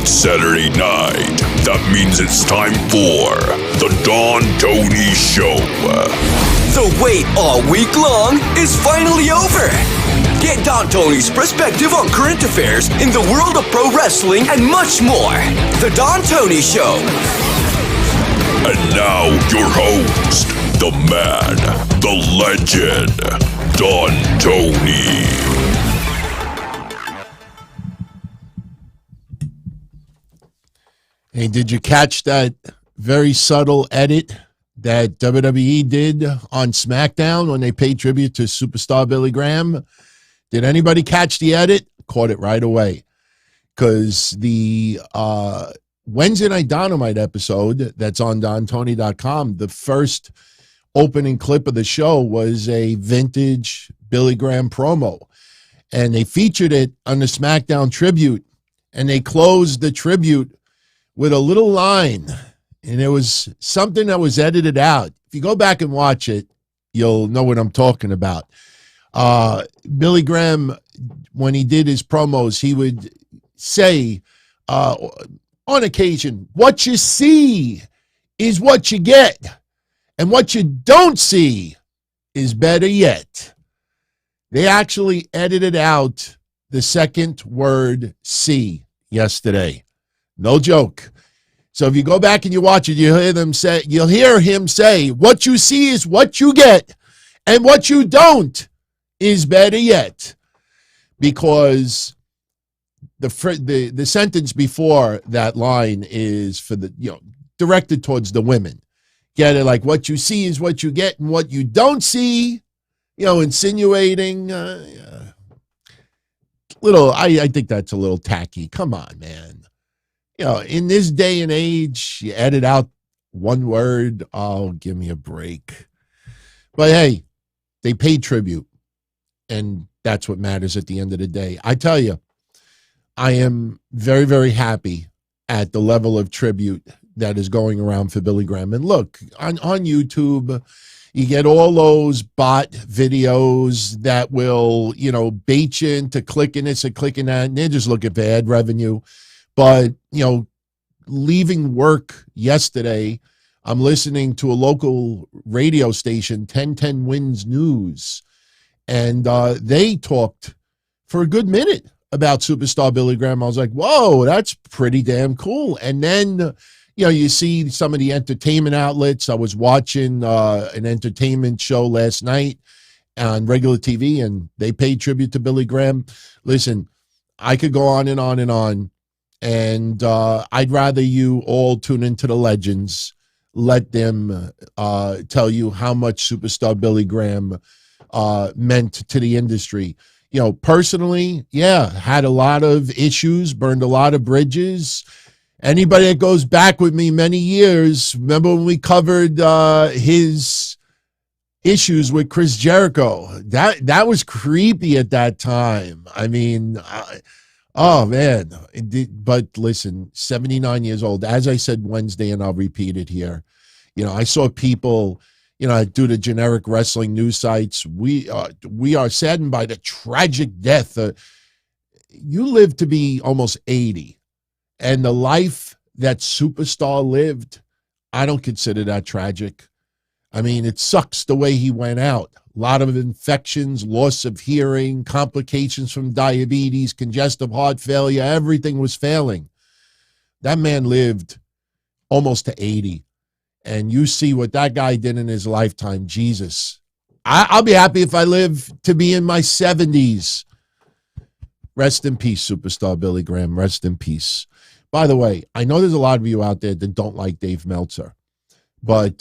It's Saturday night. That means it's time for the Don Tony Show. The wait all week long is finally over. Get Don Tony's perspective on current affairs in the world of pro wrestling and much more. The Don Tony Show. And now your host, the man, the legend, Don Tony. Hey, did you catch that very subtle edit that WWE did on SmackDown when they paid tribute to superstar Billy Graham? Did anybody catch the edit? Caught it right away. Because the Wednesday Night Dynamite episode that's on DonTony.com, the first opening clip of the show was a vintage Billy Graham promo. And they featured it on the SmackDown tribute. And they closed the tribute with a little line, and it was something that was edited out. If you go back and watch it, you'll know what I'm talking about. Billy Graham, when he did his promos, he would say, on occasion, what you see is what you get, and what you don't see is better yet. They actually edited out the second word see yesterday. No joke. So if you go back and you watch it, you'll hear him say, what you see is what you get, and what you don't is better yet. Because the sentence before that line is for directed towards the women. Get it? Like what you see is what you get, and what you don't see, insinuating I think that's a little tacky. Come on, man. In this day and age, you edit out one word. Oh, give me a break. But hey, they paid tribute, and that's what matters at the end of the day. I tell you, I am very, very happy at the level of tribute that is going around for Billy Graham. And look, on YouTube, you get all those bot videos that will, bait you into clicking this and clicking that, and they're just looking for ad revenue. But, leaving work yesterday, I'm listening to a local radio station, 1010 Wins News, and they talked for a good minute about superstar Billy Graham. I was like, whoa, that's pretty damn cool. And then, you see some of the entertainment outlets. I was watching an entertainment show last night on regular TV, and they paid tribute to Billy Graham. Listen, I could go on and on and on. And I'd rather you all tune into the legends. Let them tell you how much superstar Billy Graham meant to the industry. Personally, had a lot of issues, burned a lot of bridges. Anybody that goes back with me many years, remember when we covered his issues with Chris Jericho? That was creepy at that time. I mean, oh, man. But listen, 79 years old. As I said Wednesday, and I'll repeat it here, I saw people, do the generic wrestling news sites. We are saddened by the tragic death. You live to be almost 80. And the life that superstar lived, I don't consider that tragic. I mean, it sucks the way he went out. A lot of infections, loss of hearing, complications from diabetes, congestive heart failure, everything was failing. That man lived almost to 80. And you see what that guy did in his lifetime. Jesus. I'll be happy if I live to be in my 70s. Rest in peace, superstar Billy Graham. Rest in peace. By the way, I know there's a lot of you out there that don't like Dave Meltzer. But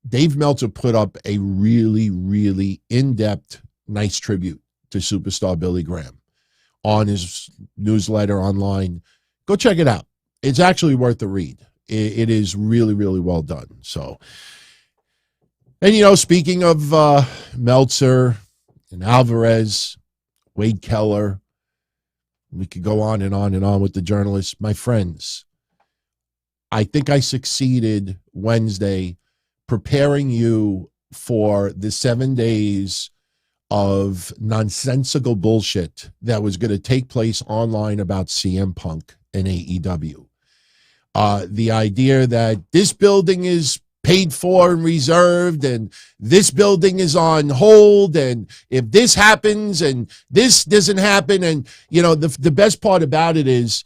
Dave Meltzer put up a really, really in-depth, nice tribute to superstar Billy Graham on his newsletter online. Go check it out. It's actually worth a read. It is really, really well done. So, and speaking of Meltzer and Alvarez, Wade Keller, we could go on and on and on with the journalists. My friends, I think I succeeded Wednesday preparing you for the 7 days of nonsensical bullshit that was going to take place online about CM Punk. and AEW. The idea that this building is paid for and reserved, and this building is on hold, and if this happens and this doesn't happen, and the best part about it is,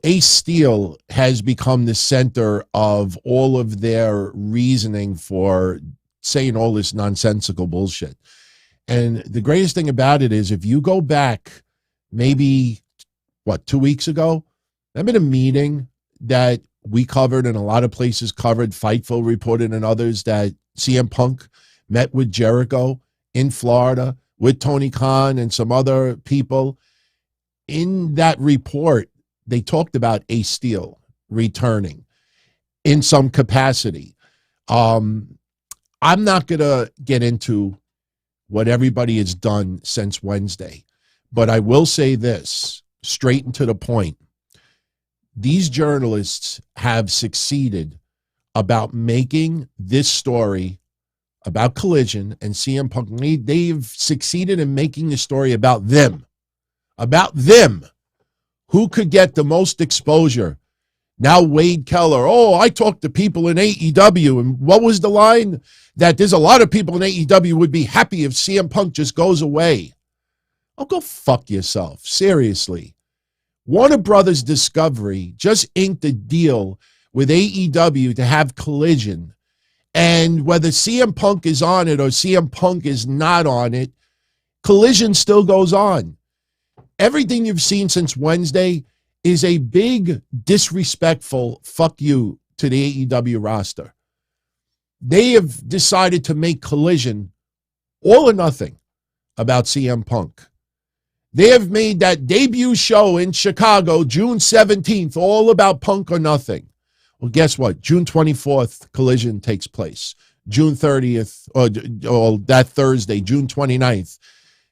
Ace Steel has become the center of all of their reasoning for saying all this nonsensical bullshit. And the greatest thing about it is, if you go back maybe 2 weeks ago, I've been a meeting that we covered and a lot of places covered. Fightful reported and others that CM Punk met with Jericho in Florida with Tony Khan and some other people. In that report, they talked about Ace Steel returning in some capacity. I'm not going to get into what everybody has done since Wednesday, but I will say this, straight and to the point. These journalists have succeeded about making this story about Collision and CM Punk. They've succeeded in making the story about them. Who could get the most exposure? Now Wade Keller, I talked to people in AEW, and what was the line? That there's a lot of people in AEW would be happy if CM Punk just goes away. Oh, go fuck yourself, seriously. Warner Brothers Discovery just inked a deal with AEW to have Collision, and whether CM Punk is on it or CM Punk is not on it, Collision still goes on. Everything you've seen since Wednesday is a big disrespectful fuck you to the AEW roster. They have decided to make Collision all or nothing about CM Punk. They have made that debut show in Chicago, June 17th, all about Punk or nothing. Well, guess what? June 24th, Collision takes place. June 30th, or that Thursday, June 29th,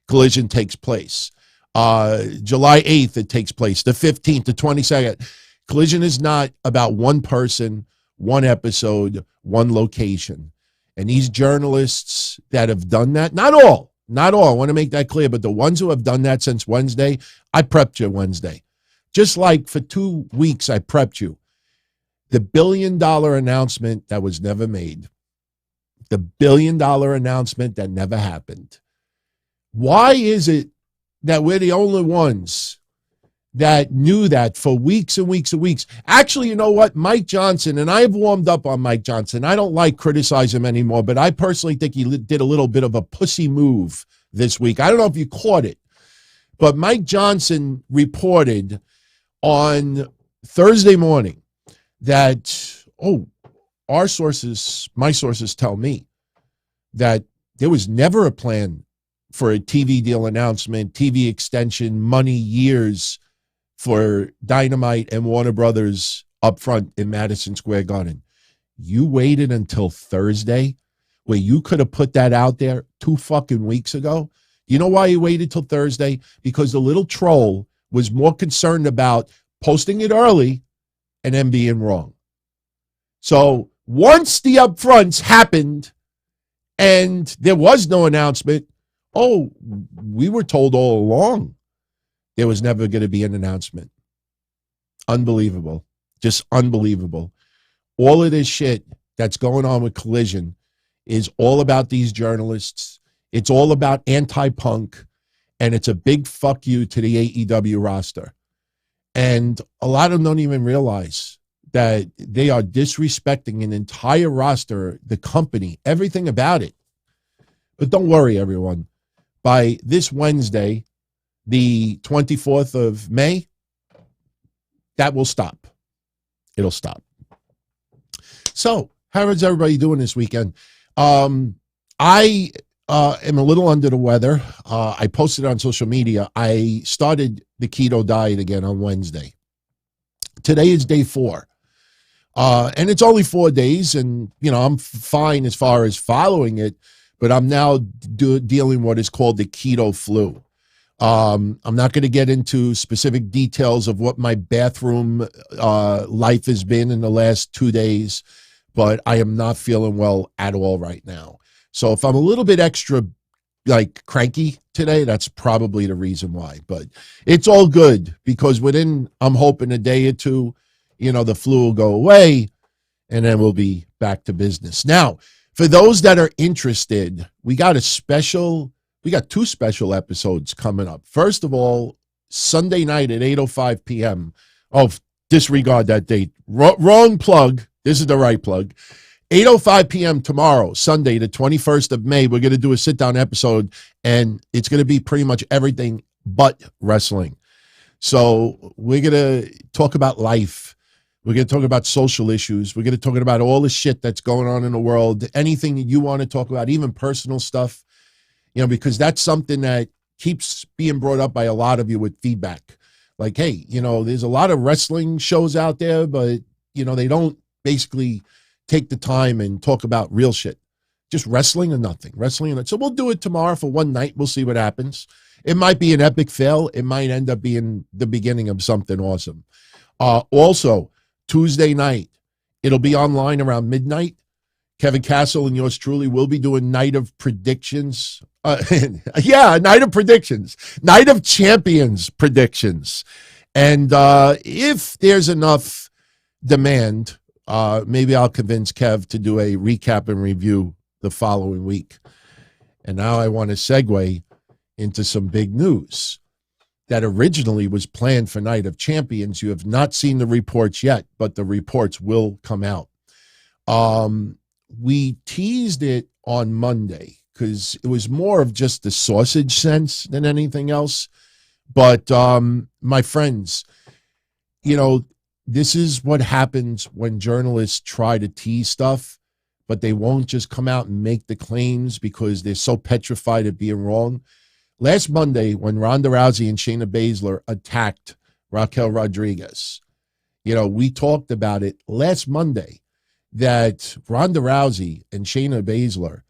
Collision takes place. July 8th, it takes place. The 15th, the 22nd. Collision is not about one person, one episode, one location. And these journalists that have done that, not all, I want to make that clear, but the ones who have done that since Wednesday, I prepped you Wednesday. Just like for 2 weeks, I prepped you. The $1 billion announcement that was never made. The $1 billion announcement that never happened. Why is it that we're the only ones that knew that for weeks and weeks and weeks? Actually, you know what? Mike Johnson, and I've warmed up on Mike Johnson. I don't like criticize him anymore, but I personally think he did a little bit of a pussy move this week. I don't know if you caught it, but Mike Johnson reported on Thursday morning that, my sources tell me that there was never a plan for a TV deal announcement, TV extension, money, years for Dynamite and Warner Brothers up front in Madison Square Garden. You waited until Thursday where you could have put that out there 2 fucking weeks ago. You know why you waited till Thursday? Because the little troll was more concerned about posting it early and then being wrong. So once the upfronts happened and there was no announcement, we were told all along there was never going to be an announcement. Unbelievable. Just unbelievable. All of this shit that's going on with Collision is all about these journalists. It's all about anti-Punk, and it's a big fuck you to the AEW roster. And a lot of them don't even realize that they are disrespecting an entire roster, the company, everything about it. But don't worry, everyone. By this Wednesday, the 24th of May, that will stop. It'll stop. So, how is everybody doing this weekend? I am a little under the weather. I posted on social media. I started the keto diet again on Wednesday. Today is day 4. And it's only 4 days, and, I'm fine as far as following it, but I'm now dealing what is called the keto flu. I'm not going to get into specific details of what my bathroom life has been in the last 2 days, but I am not feeling well at all right now. So if I'm a little bit extra like cranky today. That's probably the reason why. But it's all good because within, I'm hoping, a day or two, the flu will go away and then we'll be back to business. Now, for those that are interested, we got two special episodes coming up. First of all, Sunday night at 8:05 p.m. Oh, disregard that date. Wrong plug. This is the right plug. 8:05 p.m. tomorrow, Sunday, the 21st of May, we're going to do a sit-down episode, and it's going to be pretty much everything but wrestling. So we're going to talk about life. We're going to talk about social issues. We're going to talk about all the shit that's going on in the world, anything that you want to talk about, even personal stuff, because that's something that keeps being brought up by a lot of you with feedback. Like, hey, there's a lot of wrestling shows out there, but, they don't basically take the time and talk about real shit. Just wrestling or nothing. So we'll do it tomorrow for one night. We'll see what happens. It might be an epic fail. It might end up being the beginning of something awesome. Also, Tuesday night, it'll be online around midnight. Kevin Castle and yours truly will be doing Night of Predictions. Night of Predictions. Night of Champions predictions. And if there's enough demand, maybe I'll convince Kev to do a recap and review the following week. And now I want to segue into some big news that originally was planned for Night of Champions. You have not seen the reports yet, but the reports will come out. We teased it on Monday because it was more of just the sausage sense than anything else. But my friends, this is what happens when journalists try to tease stuff, but they won't just come out and make the claims because they're so petrified of being wrong. Last Monday, when Ronda Rousey and Shayna Baszler attacked Raquel Rodriguez, we talked about it last Monday that Ronda Rousey and Shayna Baszler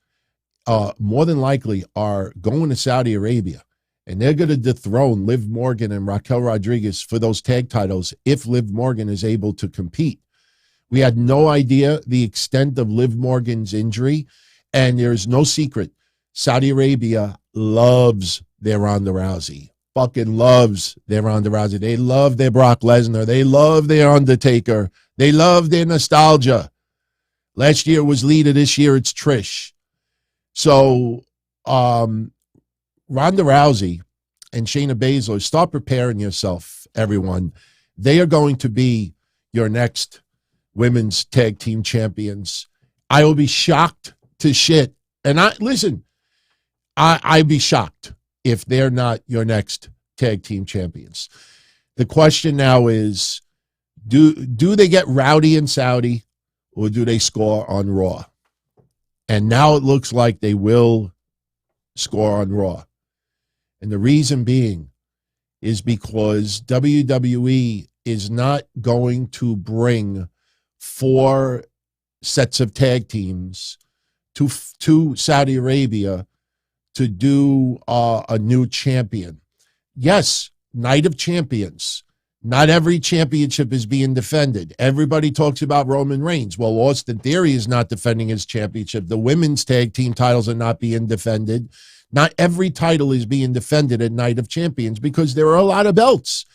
more than likely are going to Saudi Arabia, and they're going to dethrone Liv Morgan and Raquel Rodriguez for those tag titles if Liv Morgan is able to compete. We had no idea the extent of Liv Morgan's injury, and there's no secret. Saudi Arabia loves their Ronda Rousey. Fucking loves their Ronda Rousey. They love their Brock Lesnar. They love their Undertaker. They love their nostalgia. Last year was Lita. This year it's Trish. So Ronda Rousey and Shayna Baszler, start preparing yourself, everyone. They are going to be your next women's tag team champions. I will be shocked to shit. And I'd be shocked if they're not your next tag team champions. The question now is, do they get rowdy in Saudi or do they score on Raw? And now it looks like they will score on Raw. And the reason being is because WWE is not going to bring 4 sets of tag teams to Saudi Arabia to do a new champion. Yes, Night of Champions. Not every championship is being defended. Everybody talks about Roman Reigns. Well, Austin Theory is not defending his championship. The women's tag team titles are not being defended. Not every title is being defended at Night of Champions because there are a lot of belts.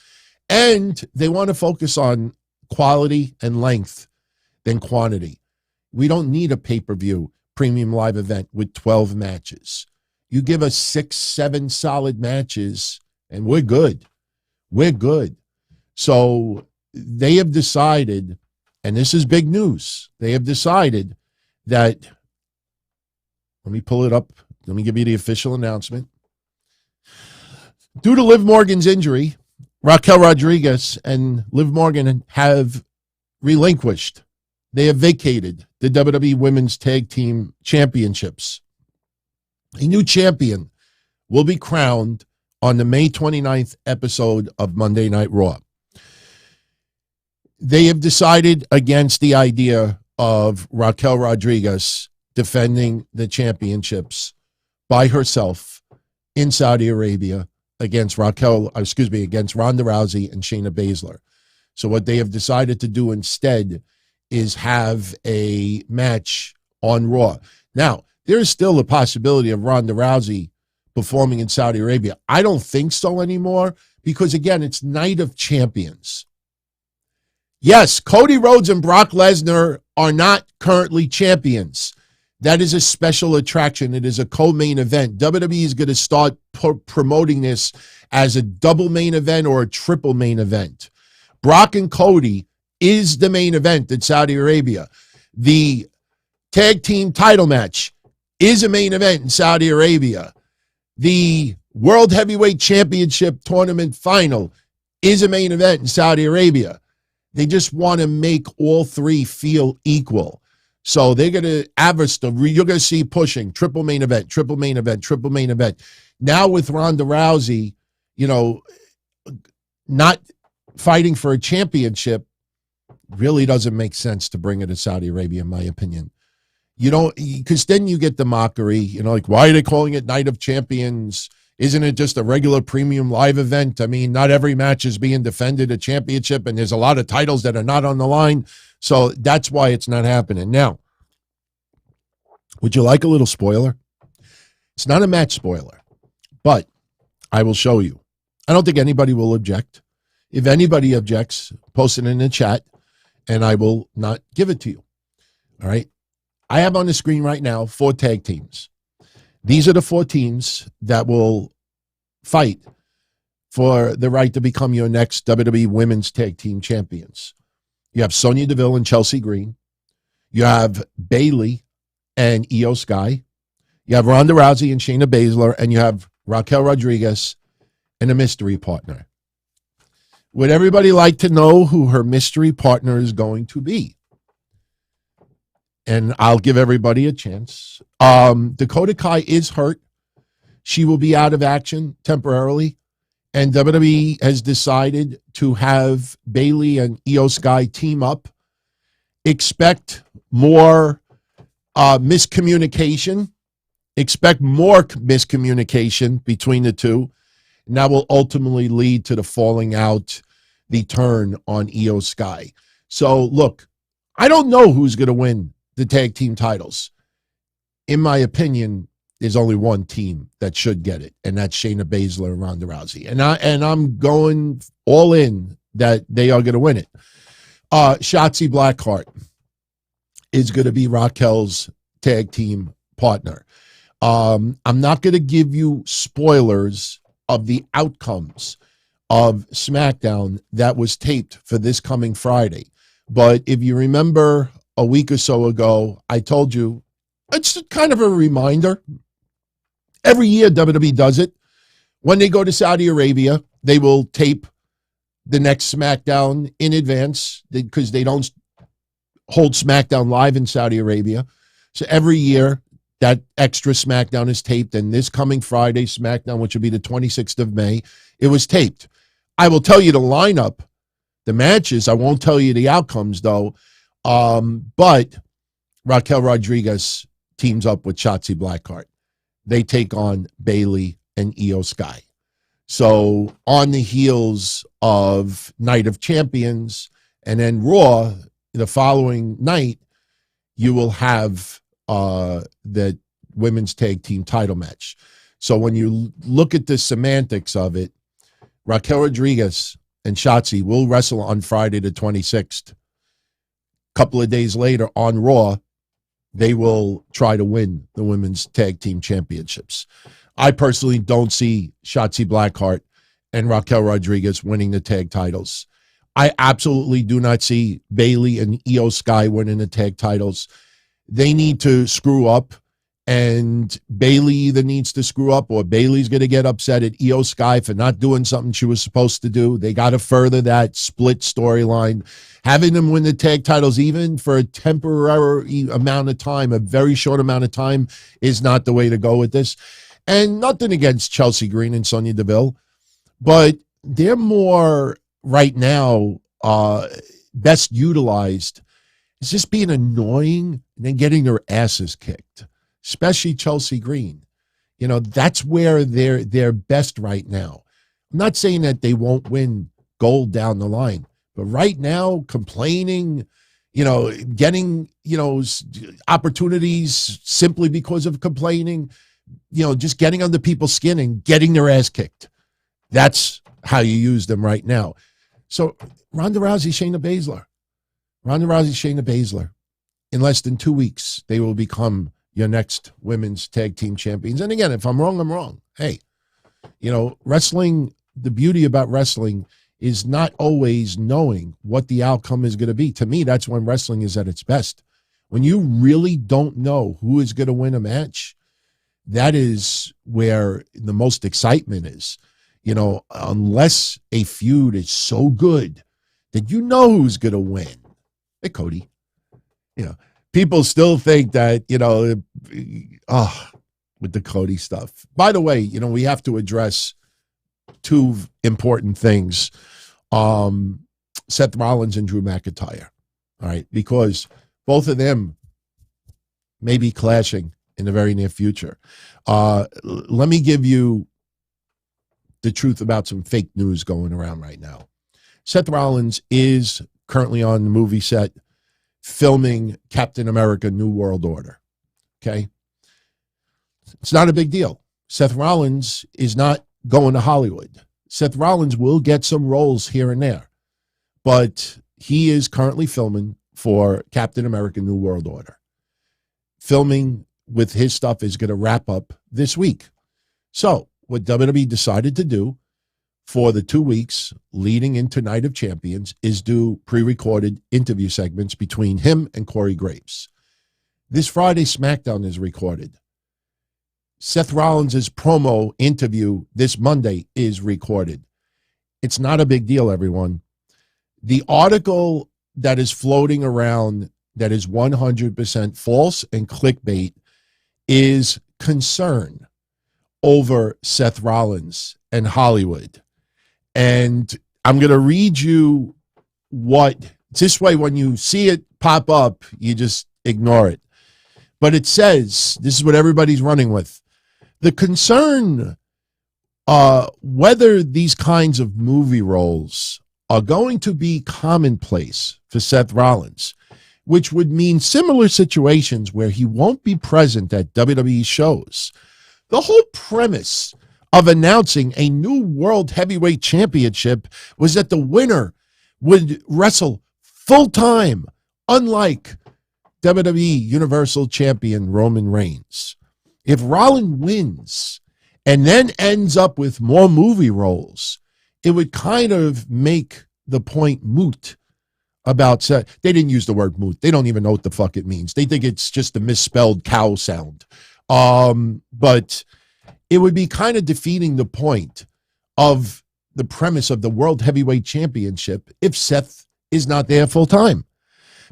And they want to focus on quality and length than quantity. We don't need a pay-per-view premium live event with 12 matches. You give us 6, 7 solid matches, and we're good. We're good. So they have decided, and this is big news, they have decided that, let me pull it up. Let me give you the official announcement. Due to Liv Morgan's injury, Raquel Rodriguez and Liv Morgan have relinquished. They have vacated the WWE Women's Tag Team Championships. A new champion will be crowned on the May 29th episode of Monday Night Raw. They have decided against the idea of Raquel Rodriguez defending the championships by herself in Saudi Arabia against Ronda Rousey and Shayna Baszler. So what they have decided to do instead is have a match on Raw. Now, there is still a possibility of Ronda Rousey performing in Saudi Arabia. I don't think so anymore because, again, it's Night of Champions. Yes, Cody Rhodes and Brock Lesnar are not currently champions. That is a special attraction. It is a co-main event. WWE is going to start promoting this as a double main event or a triple main event. Brock and Cody is the main event in Saudi Arabia. The tag team title match is a main event in Saudi Arabia. The World Heavyweight Championship tournament final is a main event in Saudi Arabia. They just want to make all three feel equal. So they're going to average you're going to see pushing triple main event, triple main event, triple main event. Now with Ronda Rousey, not fighting for a championship really doesn't make sense to bring it to Saudi Arabia, in my opinion. Because then you get the mockery, like, why are they calling it Night of Champions? Isn't it just a regular premium live event? I mean, not every match is being defended a championship, and there's a lot of titles that are not on the line. So that's why it's not happening. Now, would you like a little spoiler? It's not a match spoiler, but I will show you. I don't think anybody will object. If anybody objects, post it in the chat, and I will not give it to you. All right? I have on the screen right now 4 tag teams. These are the 4 teams that will fight for the right to become your next WWE Women's Tag Team Champions. You have Sonya Deville and Chelsea Green. You have Bayley and Io Sky. You have Ronda Rousey and Shayna Baszler. And you have Raquel Rodriguez and a mystery partner. Would everybody like to know who her mystery partner is going to be? And I'll give everybody a chance. Dakota Kai is hurt. She will be out of action temporarily. And WWE has decided to have Bayley and Io Sky team up. Expect more miscommunication. Expect more miscommunication between the two. And that will ultimately lead to the falling out, the turn on Io Sky. So, look, I don't know who's going to win the tag team titles. In my opinion, there's only one team that should get it, and that's Shayna Baszler and Ronda Rousey. And I'm going all in that they are going to win it. Shotzi Blackheart is going to be Raquel's tag team partner. I'm not going to give you spoilers of the outcomes of SmackDown that was taped for this coming Friday. But if you remember a week or so ago, I told you, it's kind of a reminder. Every year, WWE does it. When they go to Saudi Arabia, they will tape the next SmackDown in advance because they don't hold SmackDown live in Saudi Arabia. So every year, that extra SmackDown is taped. And this coming Friday, SmackDown, which will be the 26th of May, it was taped. I will tell you the lineup, the matches. I won't tell you the outcomes, though. But Raquel Rodriguez teams up with Shotzi Blackheart. They take on Bayley and Io Sky. So on the heels of Night of Champions and then Raw, the following night, you will have the women's tag team title match. So when you look at the semantics of it, Raquel Rodriguez and Shotzi will wrestle on Friday the 26th. A couple of days later on Raw, they will try to win the women's tag team championships. I personally don't see Shotzi Blackheart and Raquel Rodriguez winning the tag titles. I absolutely do not see Bayley and Io Sky winning the tag titles. They need to screw up, and Bayley either needs to screw up or Bayley's going to get upset at Io Sky for not doing something she was supposed to do. They got to further that split storyline. Having them win the tag titles, even for a temporary amount of time, a very short amount of time, is not the way to go with this. And nothing against Chelsea Green and Sonya Deville, but they're more right now best utilized is just being annoying and then getting their asses kicked, especially Chelsea Green. That's where they're best right now. I'm not saying that they won't win gold down the line, but right now, complaining, getting, opportunities simply because of complaining, just getting under people's skin and getting their ass kicked. That's how you use them right now. So Ronda Rousey, Shayna Baszler. Ronda Rousey, Shayna Baszler. In less than 2 weeks, they will become your next women's tag team champions. And again, if I'm wrong, I'm wrong. Hey, wrestling, the beauty about wrestling is not always knowing what the outcome is going to be. To me, that's when wrestling is at its best. When you really don't know who is going to win a match, that is where the most excitement is. Unless a feud is so good that you know who's going to win. Hey, Cody. People still think that, with the Cody stuff. By the way, we have to address two important things. Seth Rollins and Drew McIntyre. All right. Because both of them may be clashing in the very near future. Let me give you the truth about some fake news going around right now. Seth Rollins is currently on the movie set filming Captain America: New World Order. Okay? It's not a big deal. Seth Rollins is not going to Hollywood. Seth Rollins will get some roles here and there, but he is currently filming for Captain America: New World Order. Filming with his stuff is going to wrap up this week. So what WWE decided to do for the 2 weeks leading into Night of Champions is do pre-recorded interview segments between him and Corey Graves. This Friday, SmackDown is recorded. Seth Rollins' promo interview this Monday is recorded. It's not a big deal, everyone. The article that is floating around that is 100% false and clickbait is concern over Seth Rollins and Hollywood. And I'm going to read you this way, when you see it pop up, you just ignore it. But it says, this is what everybody's running with. The concern, whether these kinds of movie roles are going to be commonplace for Seth Rollins, which would mean similar situations where he won't be present at WWE shows. The whole premise of announcing a new World Heavyweight Championship was that the winner would wrestle full-time, unlike WWE Universal Champion Roman Reigns. If Rollins wins and then ends up with more movie roles, it would kind of make the point moot about Seth. They didn't use the word moot. They don't even know what the fuck it means. They think it's just a misspelled cow sound. But it would be kind of defeating the point of the premise of the World Heavyweight Championship if Seth is not there full time.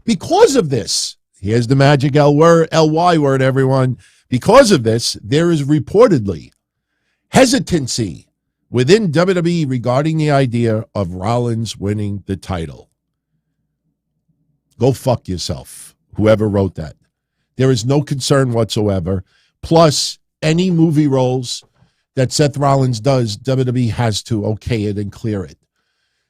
Because of this, here's the magic LY word, everyone. Because of this, there is reportedly hesitancy within WWE regarding the idea of Rollins winning the title. Go fuck yourself, whoever wrote that. There is no concern whatsoever. Plus, any movie roles that Seth Rollins does, WWE has to okay it and clear it.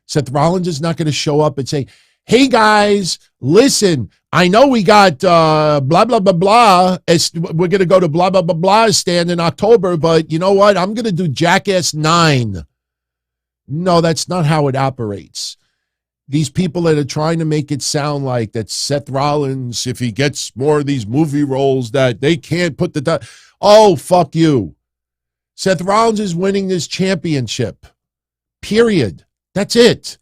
Seth Rollins is not going to show up and say, hey guys, listen, I know we got blah, blah, blah, blah. We're going to go to blah, blah, blah, blah stand in October, but you know what? I'm going to do Jackass 9. No, that's not how it operates. These people that are trying to make it sound like that Seth Rollins, if he gets more of these movie roles, that they can't put oh, fuck you. Seth Rollins is winning this championship. Period. That's it.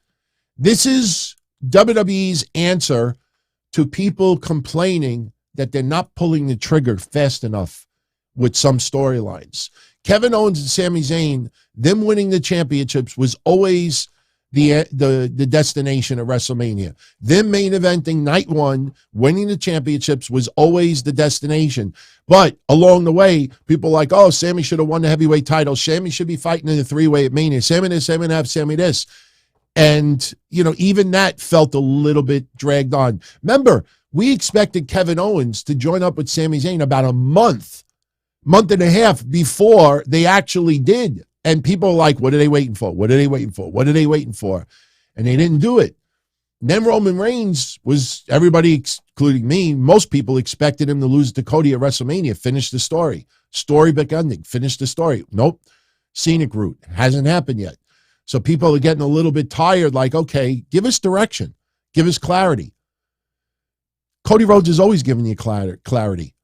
This is WWE's answer to people complaining that they're not pulling the trigger fast enough with some storylines. Kevin Owens and Sami Zayn, them winning the championships was always the destination at WrestleMania. Them main eventing night one, winning the championships was always the destination. But along the way, people like, oh, Sami should have won the heavyweight title. Sami should be fighting in the three-way at Mania. Sami this, Sami that, Sami this. And, even that felt a little bit dragged on. Remember, we expected Kevin Owens to join up with Sami Zayn about a month and a half before they actually did. And people are like, what are they waiting for? What are they waiting for? What are they waiting for? And they didn't do it. And then Roman Reigns was, everybody, including me, most people expected him to lose to Cody at WrestleMania. Finish the story. Storybook ending. Finish the story. Nope. Scenic route. Hasn't happened yet. So people are getting a little bit tired, like, okay, give us direction. Give us clarity. Cody Rhodes is always giving you clarity.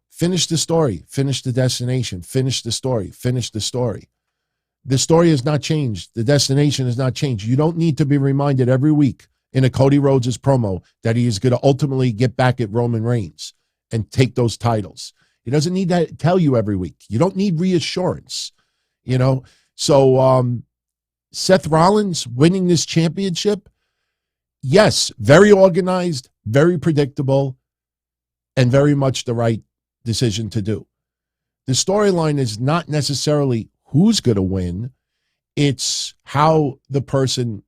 Finish the story. Finish the destination. Finish the story. Finish the story. The story has not changed. The destination has not changed. You don't need to be reminded every week in a Cody Rhodes' promo that he is going to ultimately get back at Roman Reigns and take those titles. He doesn't need to tell you every week. You don't need reassurance, you know? So Seth Rollins winning this championship, yes, very organized, very predictable, and very much the right decision to do. The storyline is not necessarily who's going to win. It's how the person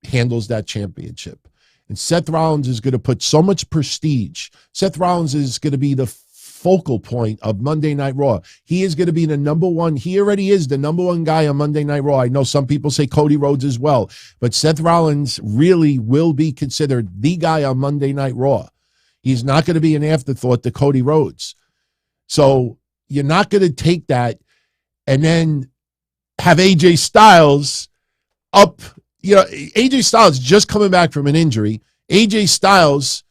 handles that championship. And Seth Rollins is going to put so much prestige. Seth Rollins is going to be the focal point of Monday Night Raw. He is going to be the number one. He already is the number one guy on Monday Night Raw. I know some people say Cody Rhodes as well, but Seth Rollins really will be considered the guy on Monday Night Raw. He's not going to be an afterthought to Cody Rhodes. So you're not going to take that and then have AJ Styles up. You know, AJ Styles just coming back from an injury. AJ Styles,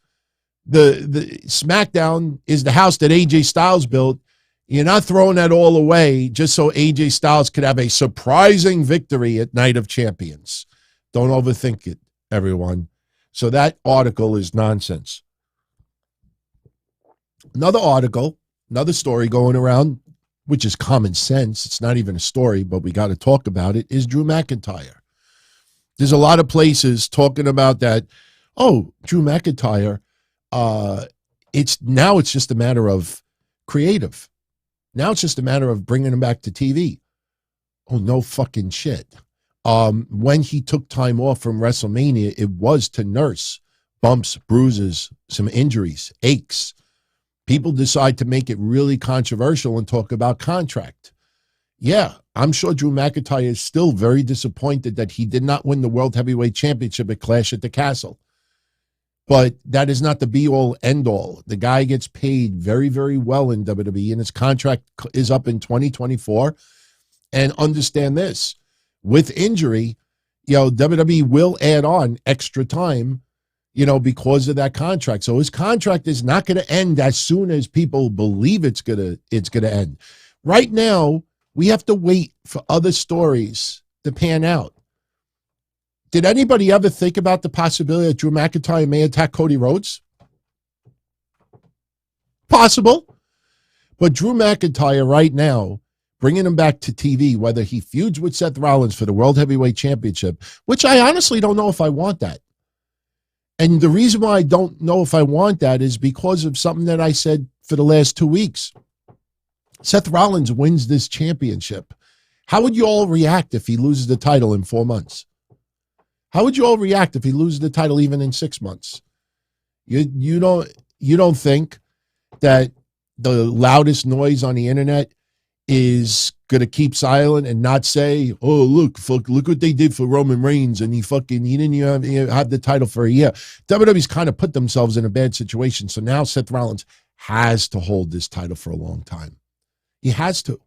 the SmackDown is the house that AJ Styles built. You're not throwing that all away just so AJ Styles could have a surprising victory at Night of Champions. Don't overthink it, everyone. So that article is nonsense. Another article, another story going around, which is common sense. It's not even a story, but we got to talk about it, is Drew McIntyre. There's a lot of places talking about that. Oh, Drew McIntyre, it's just a matter of creative. Now it's just a matter of bringing him back to TV. Oh, no fucking shit. When he took time off from WrestleMania, it was to nurse bumps, bruises, some injuries, aches. People decide to make it really controversial and talk about contract. Yeah, I'm sure Drew McIntyre is still very disappointed that he did not win the World Heavyweight Championship at Clash at the Castle. But that is not the be-all, end-all. The guy gets paid very, very well in WWE, and his contract is up in 2024. And understand this, with injury, WWE will add on extra time, because of that contract. So his contract is not going to end as soon as people believe it's gonna end. Right now, we have to wait for other stories to pan out. Did anybody ever think about the possibility that Drew McIntyre may attack Cody Rhodes? Possible. But Drew McIntyre right now, bringing him back to TV, whether he feuds with Seth Rollins for the World Heavyweight Championship, which I honestly don't know if I want that. And the reason why I don't know if I want that is because of something that I said for the last 2 weeks. Seth Rollins wins this championship. How would you all react if he loses the title in 4 months? How would you all react if he loses the title even in 6 months? You don't think that the loudest noise on the internet is going to keep silent and not say, oh, look what they did for Roman Reigns, and he didn't even have the title for a year. WWE's kind of put themselves in a bad situation. So now Seth Rollins has to hold this title for a long time. He has to.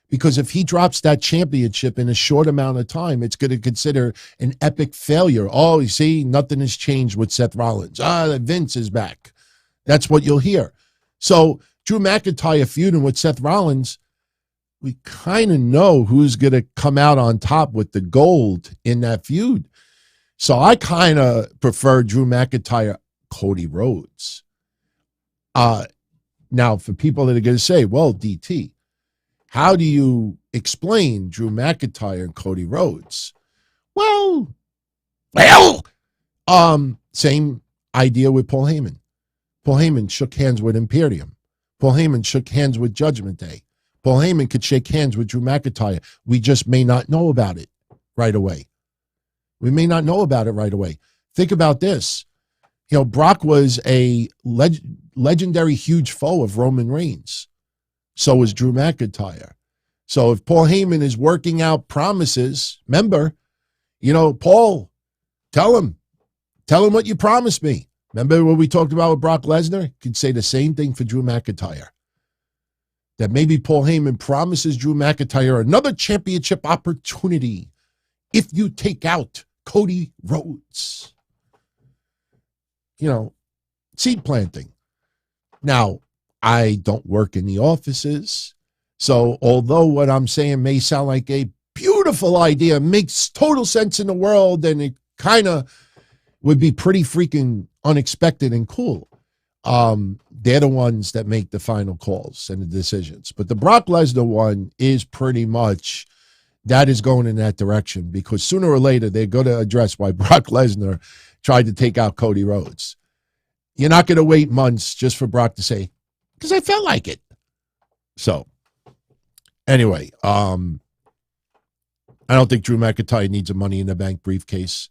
Because if he drops that championship in a short amount of time, it's going to consider an epic failure. Oh, you see, nothing has changed with Seth Rollins. Vince is back. That's what you'll hear. So Drew McIntyre feuding with Seth Rollins, we kind of know who's going to come out on top with the gold in that feud. So I kind of prefer Drew McIntyre, Cody Rhodes. Now, for people that are going to say, well, DT, how do you explain Drew McIntyre and Cody Rhodes? Well, same idea with Paul Heyman. Paul Heyman shook hands with Imperium. Paul Heyman shook hands with Judgment Day. Paul Heyman could shake hands with Drew McIntyre. We just may not know about it right away. We may not know about it right away. Think about this. Brock was a legendary huge foe of Roman Reigns. So was Drew McIntyre. So if Paul Heyman is working out promises, remember, Paul, tell him Tell him what you promised me. Remember what we talked about with Brock Lesnar? You could say the same thing for Drew McIntyre. That maybe Paul Heyman promises Drew McIntyre another championship opportunity if you take out Cody Rhodes. Seed planting. Now, I don't work in the offices, so although what I'm saying may sound like a beautiful idea, makes total sense in the world, and it kind of would be pretty freaking unexpected and cool. They're the ones that make the final calls and the decisions. But the Brock Lesnar one is pretty much, that is going in that direction, because sooner or later they're going to address why Brock Lesnar tried to take out Cody Rhodes. You're not going to wait months just for Brock to say, because I felt like it. So, anyway, I don't think Drew McIntyre needs a Money in the Bank briefcase.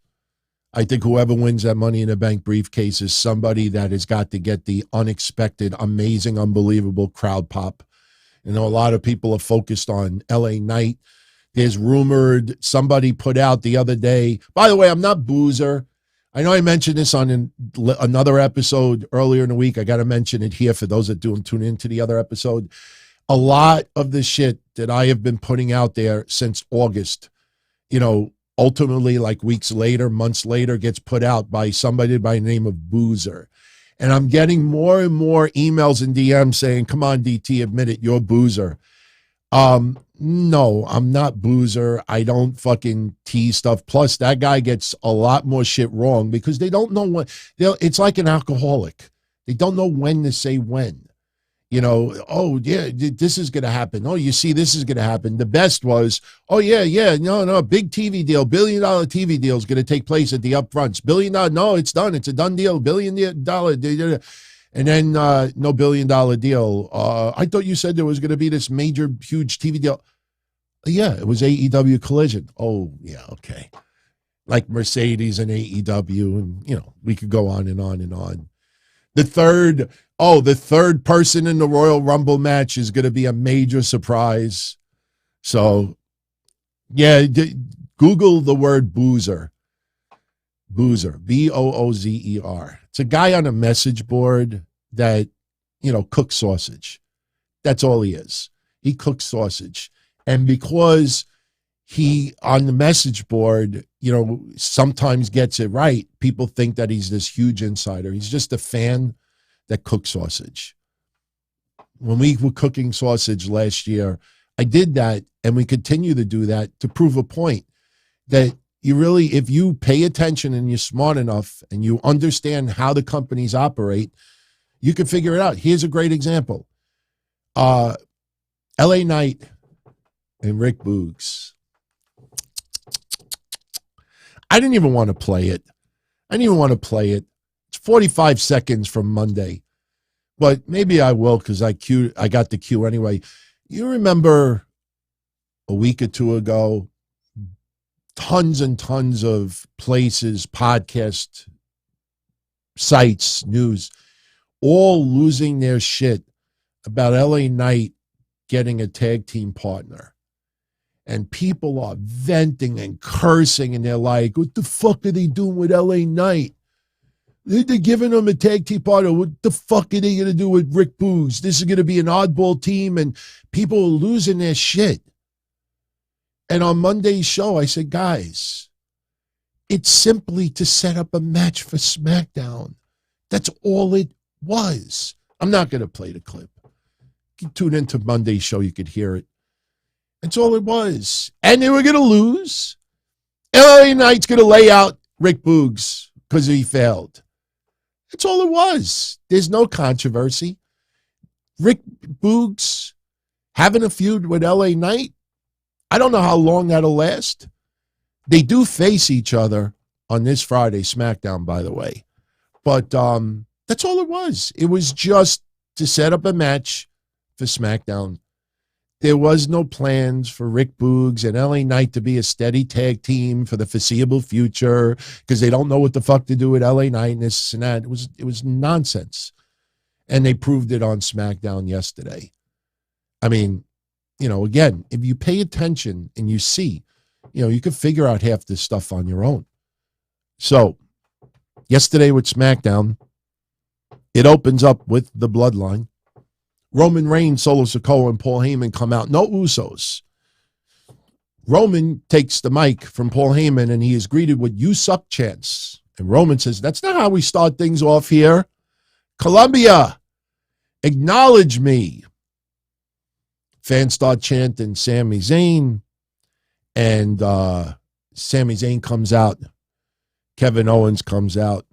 I think whoever wins that Money in the Bank briefcase is somebody that has got to get the unexpected, amazing, unbelievable crowd pop. A lot of people are focused on LA Knight. There's rumored, somebody put out the other day. By the way, I'm not Boozer. I know I mentioned this on another episode earlier in the week. I got to mention it here for those that tune into the other episode. A lot of the shit that I have been putting out there since August, ultimately, like weeks later, months later, gets put out by somebody by the name of Boozer. And I'm getting more and more emails and DMs saying, come on, DT, admit it, you're Boozer. No, I'm not Boozer. I don't fucking tease stuff. Plus, that guy gets a lot more shit wrong because they don't know when. It's like an alcoholic. They don't know when to say when. Oh, yeah, this is going to happen. Oh, you see, this is going to happen. The best was, oh, yeah, no, big TV deal, $1 billion TV deal is going to take place at the upfronts. $1 billion, no, it's done. It's a done deal, $1 billion. And then no $1 billion deal. I thought you said there was going to be this major, huge TV deal. Yeah, it was AEW Collision. Oh, yeah, okay. Like Mercedes and AEW, and, we could go on and on and on. The third person in the Royal Rumble match is going to be a major surprise. So, yeah, Google the word Boozer. Boozer, Boozer. It's a guy on a message board that, cooks sausage. That's all he is. He cooks sausage. And because he, on the message board, sometimes gets it right, people think that he's this huge insider. He's just a fan that cooks sausage. When we were cooking sausage last year, I did that, and we continue to do that to prove a point that you really, if you pay attention and you're smart enough and you understand how the companies operate, you can figure it out. Here's a great example. LA Knight and Rick Boogs. I didn't even want to play it. It's 45 seconds from Monday, but maybe I will because I got the cue anyway. You remember a week or two ago, tons and tons of places, podcast sites, news, all losing their shit about LA Knight getting a tag team partner. And people are venting and cursing, and they're like, what the fuck are they doing with LA Knight? They're giving him a tag team partner. What the fuck are they going to do with Rick Boogs? This is going to be an oddball team, and people are losing their shit. And on Monday's show, I said, guys, it's simply to set up a match for SmackDown. That's all it was. I'm not going to play the clip. You tune into Monday's show, you could hear it. That's all it was. And they were going to lose. LA Knight's going to lay out Rick Boogs because he failed. That's all it was. There's no controversy. Rick Boogs having a feud with LA Knight, I don't know how long that'll last. They do face each other on this Friday SmackDown, by the way. But that's all it was. It was just to set up a match for SmackDown. There was no plans for Rick Boogs and LA Knight to be a steady tag team for the foreseeable future because they don't know what the fuck to do with LA Knight and this and that. It was nonsense. And they proved it on SmackDown yesterday. I mean, again, if you pay attention and you see, you can figure out half this stuff on your own. So yesterday with SmackDown, it opens up with the Bloodline. Roman Reigns, Solo Sikoa, and Paul Heyman come out. No Usos. Roman takes the mic from Paul Heyman, and he is greeted with "You suck" chants. And Roman says, that's not how we start things off here. Columbia, acknowledge me. Fans start chanting Sami Zayn, and Sami Zayn comes out. Kevin Owens comes out.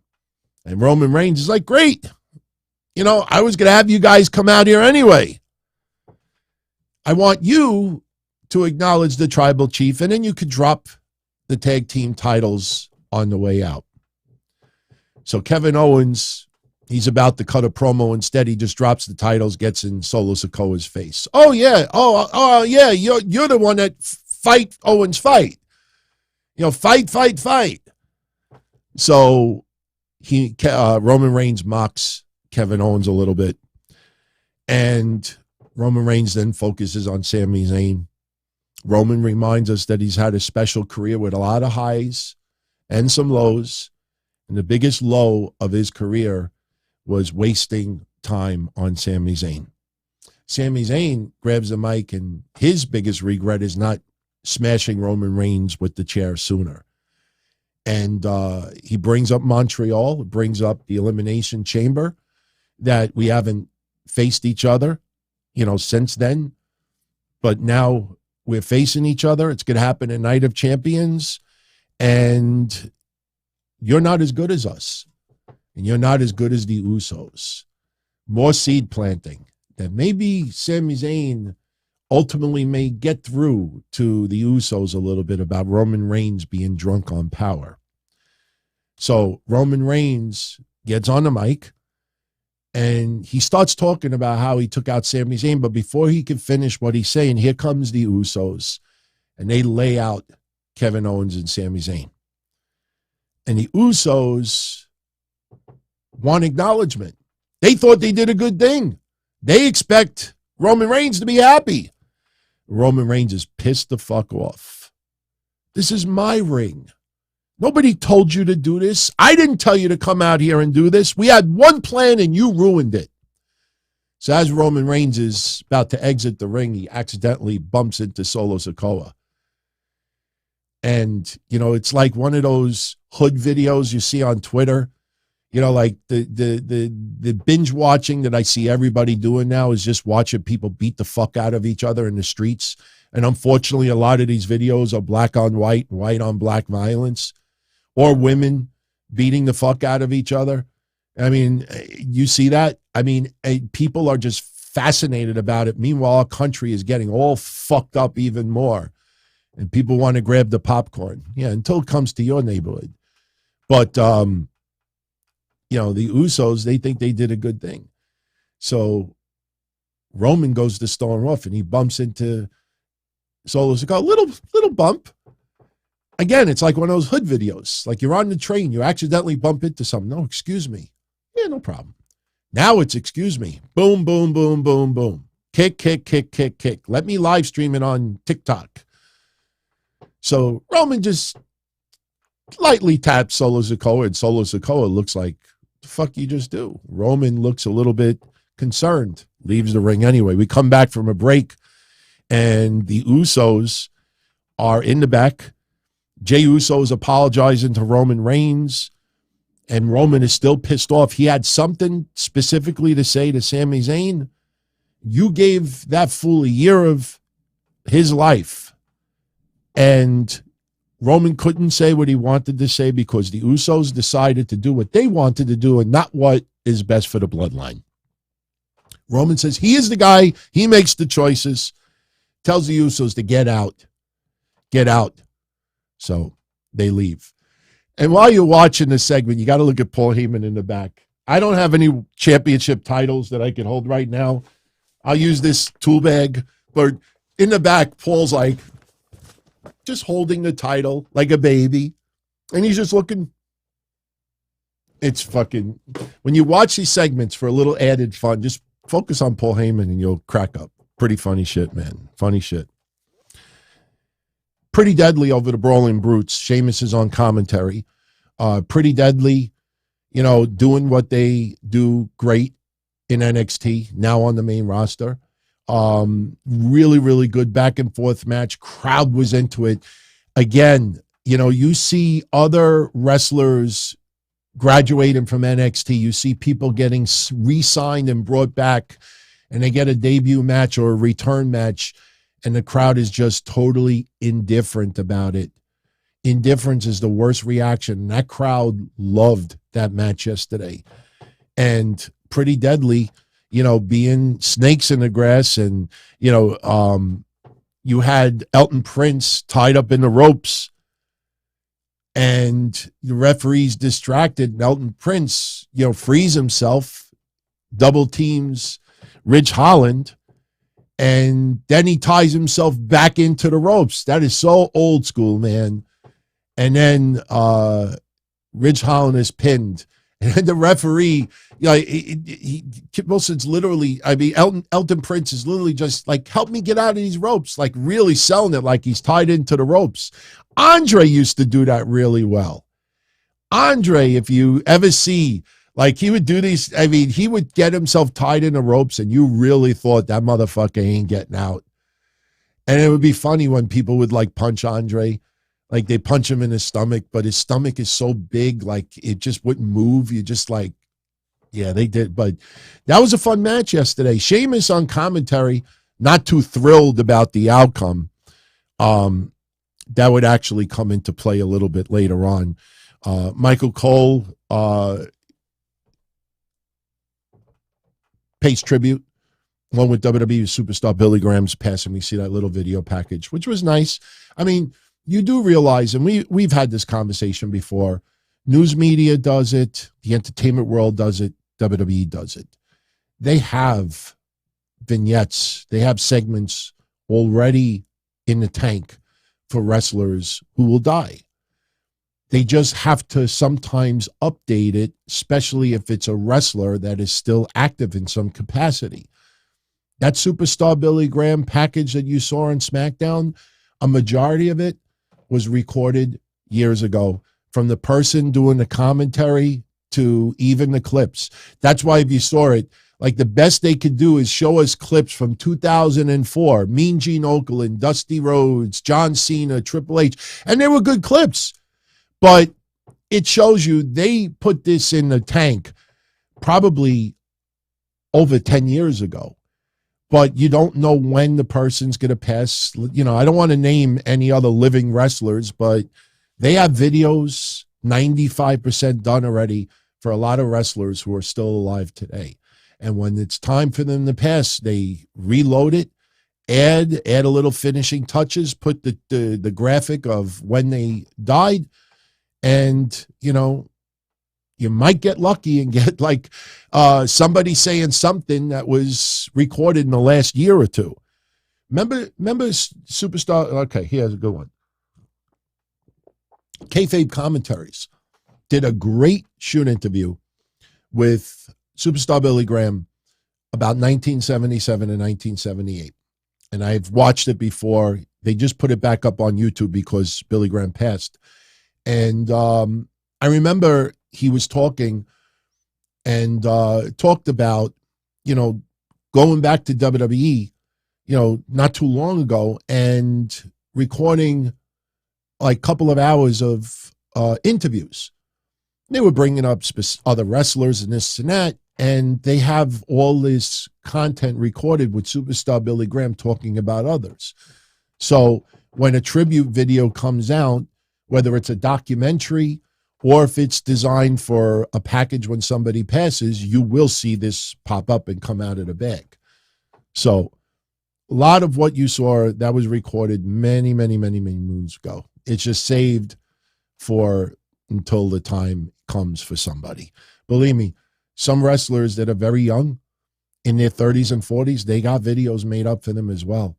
And Roman Reigns is like, great. You know, I was going to have you guys come out here anyway. I want you to acknowledge the tribal chief, and then you could drop the tag team titles on the way out. So Kevin Owens, he's about to cut a promo. Instead, he just drops the titles, gets in Solo Sikoa's face. Oh, yeah. Oh, yeah. You're the one that fight Owens fight. You know, fight. So Roman Reigns mocks Kevin Owens a little bit. And Roman Reigns then focuses on Sami Zayn. Roman reminds us that he's had a special career with a lot of highs and some lows. And the biggest low of his career was wasting time on Sami Zayn. Sami Zayn grabs the mic, and his biggest regret is not smashing Roman Reigns with the chair sooner. And he brings up Montreal, brings up the Elimination Chamber, that we haven't faced each other, you know, since then. But now we're facing each other. It's going to happen at Night of Champions. And you're not as good as us. And you're not as good as the Usos. More seed planting. That maybe Sami Zayn ultimately may get through to the Usos a little bit about Roman Reigns being drunk on power. So Roman Reigns gets on the mic, and he starts talking about how he took out Sami Zayn. But before he can finish what he's saying, here comes the Usos, and they lay out Kevin Owens and Sami Zayn. And the Usos want acknowledgement. They thought they did a good thing. They expect Roman Reigns to be happy. Roman Reigns is pissed the fuck off. This is my ring. Nobody told you to do this. I didn't tell you to come out here and do this. We had one plan and you ruined it. So as Roman Reigns is about to exit the ring, he accidentally bumps into Solo Sikoa. And, you know, it's like one of those hood videos you see on Twitter. You know, like the binge watching that I see everybody doing now is just watching people beat the fuck out of each other in the streets. And unfortunately, a lot of these videos are black on white, white on black violence, or women beating the fuck out of each other. I mean, you see that? I mean, people are just fascinated about it. Meanwhile, our country is getting all fucked up even more. And people want to grab the popcorn. Yeah, until it comes to your neighborhood. But, you know, the Usos, they think they did a good thing. So Roman goes to storm off, and he bumps into Solo Sikoa. Little bump. Again, it's like one of those hood videos. Like you're on the train, you accidentally bump into something. No, excuse me. Yeah, no problem. Now it's excuse me. Boom, boom, boom, boom, boom. Kick, kick, kick, kick, kick. Let me live stream it on TikTok. So Roman just lightly taps Solo Sikoa, and Solo Sikoa looks like, the fuck you just do? Roman looks a little bit concerned, leaves the ring anyway. We come back from a break, and the Usos are in the back. Jey Uso is apologizing to Roman Reigns, and Roman is still pissed off. He had something specifically to say to Sami Zayn. You gave that fool a year of his life, and Roman couldn't say what he wanted to say because the Usos decided to do what they wanted to do and not what is best for the bloodline. Roman says he is the guy. He makes the choices, tells the Usos to get out. Get out. So they leave. And while you're watching this segment, you got to look at Paul Heyman in the back. I don't have any championship titles that I can hold right now. I'll use this tool bag. But in the back, Paul's like just holding the title like a baby. And he's just looking. It's fucking, when you watch these segments for a little added fun, just focus on Paul Heyman and you'll crack up. Pretty funny shit, man. Funny shit. Pretty Deadly over the Brawling Brutes. Sheamus is on commentary. Pretty Deadly doing what they do great in NXT, now on the main roster. Really, really good back and forth match. Crowd was into it. Again, you see other wrestlers graduating from NXT. You see people getting re-signed and brought back, and they get a debut match or a return match, and the crowd is just totally indifferent about it. Indifference is the worst reaction. And that crowd loved that match yesterday. And Pretty Deadly, being snakes in the grass, and, you had Elton Prince tied up in the ropes, and the referee's distracted, and Elton Prince, frees himself, double teams Ridge Holland, and then he ties himself back into the ropes. That is so old school, man. And then Ridge Holland is pinned. And the referee, Kip Wilson's literally, Elton Prince is literally just like, help me get out of these ropes, like really selling it like he's tied into the ropes. Andre used to do that really well. Andre, if you ever see, like he would do these, he would get himself tied in the ropes and you really thought that motherfucker ain't getting out. And it would be funny when people would like punch Andre. Like they punch him in his stomach, but his stomach is so big, like it just wouldn't move. You just like, yeah, they did. But that was a fun match yesterday. Sheamus on commentary, not too thrilled about the outcome. That would actually come into play a little bit later on. Michael Cole pays tribute along with WWE superstar Billy Graham's passing. We see that little video package, which was nice. You do realize, and we've had this conversation before, news media does it, the entertainment world does it, WWE does it. They have vignettes, they have segments already in the tank for wrestlers who will die. They just have to sometimes update it, especially if it's a wrestler that is still active in some capacity. That superstar Billy Graham package that you saw on SmackDown, a majority of it was recorded years ago, from the person doing the commentary to even the clips. That's why if you saw it, like the best they could do is show us clips from 2004, Mean Gene Okerlund, Dusty Rhodes, John Cena, Triple H, and they were good clips. But it shows you they put this in the tank probably over 10 years ago. But you don't know when the person's going to pass. I don't want to name any other living wrestlers, but they have videos 95% done already for a lot of wrestlers who are still alive today. And when it's time for them to pass, they reload it, add a little finishing touches, put the graphic of when they died, and, you might get lucky and get like somebody saying something that was recorded in the last year or two. Remember Superstar? Okay, here's a good one. Kayfabe Commentaries did a great shoot interview with Superstar Billy Graham about 1977 and 1978. And I've watched it before. They just put it back up on YouTube because Billy Graham passed. And I remember he was talking and talked about, going back to WWE, not too long ago and recording like a couple of hours of interviews. They were bringing up other wrestlers and this and that, and they have all this content recorded with Superstar Billy Graham talking about others. So when a tribute video comes out, whether it's a documentary or if it's designed for a package when somebody passes, you will see this pop up and come out of the bag. So a lot of what you saw, that was recorded many, many, many, many moons ago. It's just saved for until the time comes for somebody. Believe me, some wrestlers that are very young, in their 30s and 40s, they got videos made up for them as well.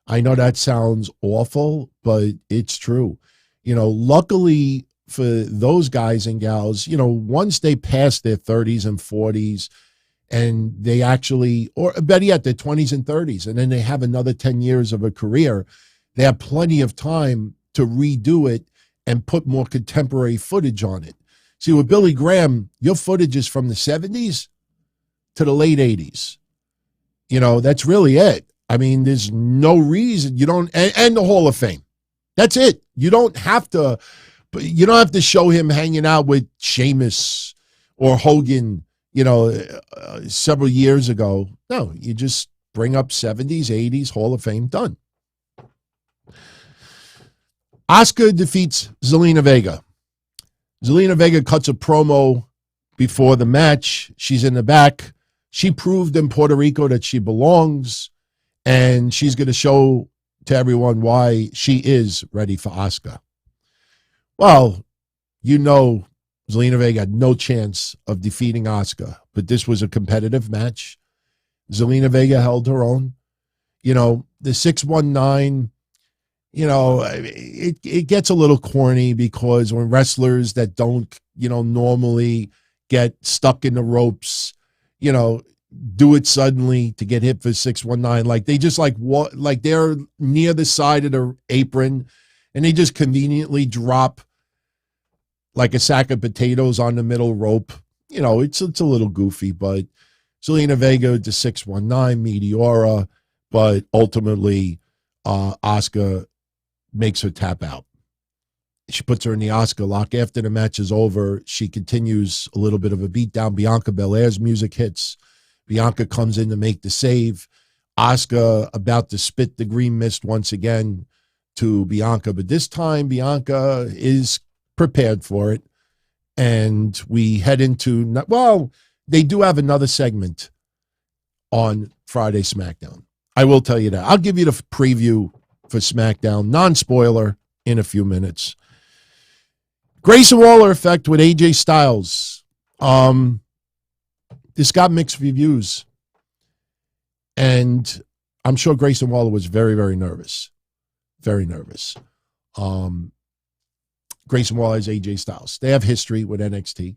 I know that sounds awful, but it's true. Luckily for those guys and gals, once they pass their 30s and 40s and they actually, or better yet, their 20s and 30s, and then they have another 10 years of a career, they have plenty of time to redo it and put more contemporary footage on it. See, with Billy Graham, your footage is from the 70s to the late 80s. You know, that's really it. I mean, there's no reason you don't, and the Hall of Fame. That's it. You don't have to show him hanging out with Sheamus or Hogan, several years ago. No, you just bring up 70s, 80s, Hall of Fame, done. Asuka defeats Zelina Vega. Zelina Vega cuts a promo before the match. She's in the back. She proved in Puerto Rico that she belongs, and she's going to show to everyone why she is ready for Asuka. Well, Zelina Vega had no chance of defeating Asuka, but this was a competitive match. Zelina Vega held her own. The 619, it gets a little corny because when wrestlers that don't, normally get stuck in the ropes, do it suddenly to get hit for 619, like they just like they're near the side of the apron and they just conveniently drop like a sack of potatoes on the middle rope. It's a little goofy, but Zelina Vega to 619, Meteora, but ultimately Asuka makes her tap out. She puts her in the Asuka lock. After the match is over, she continues a little bit of a beatdown. Bianca Belair's music hits. Bianca comes in to make the save. Asuka about to spit the green mist once again to Bianca, but this time Bianca is prepared for it. And we head into, they do have another segment on Friday SmackDown. I will tell you that. I'll give you the preview for SmackDown, non-spoiler, in a few minutes. Grayson Waller Effect with AJ Styles. This got mixed reviews. And I'm sure Grayson Waller was very, very nervous. Very nervous. Grayson Waller is AJ Styles. They have history with NXT.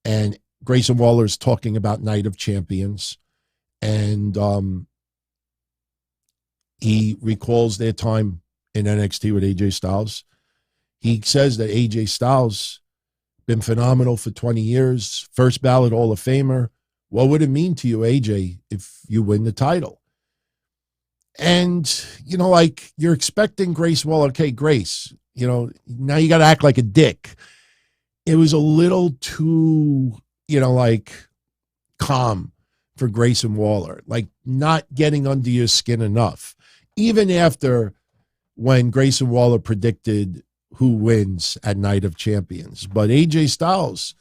And Grayson Waller is talking about Night of Champions. And he recalls their time in NXT with AJ Styles. He says that AJ Styles been phenomenal for 20 years, first ballot Hall of Famer. What would it mean to you, AJ, if you win the title? And, you're expecting Grace Waller. Okay, Grace, now you got to act like a dick. It was a little too, calm for Grayson Waller, like not getting under your skin enough. Even after when Grayson Waller predicted who wins at Night of Champions. But AJ Styles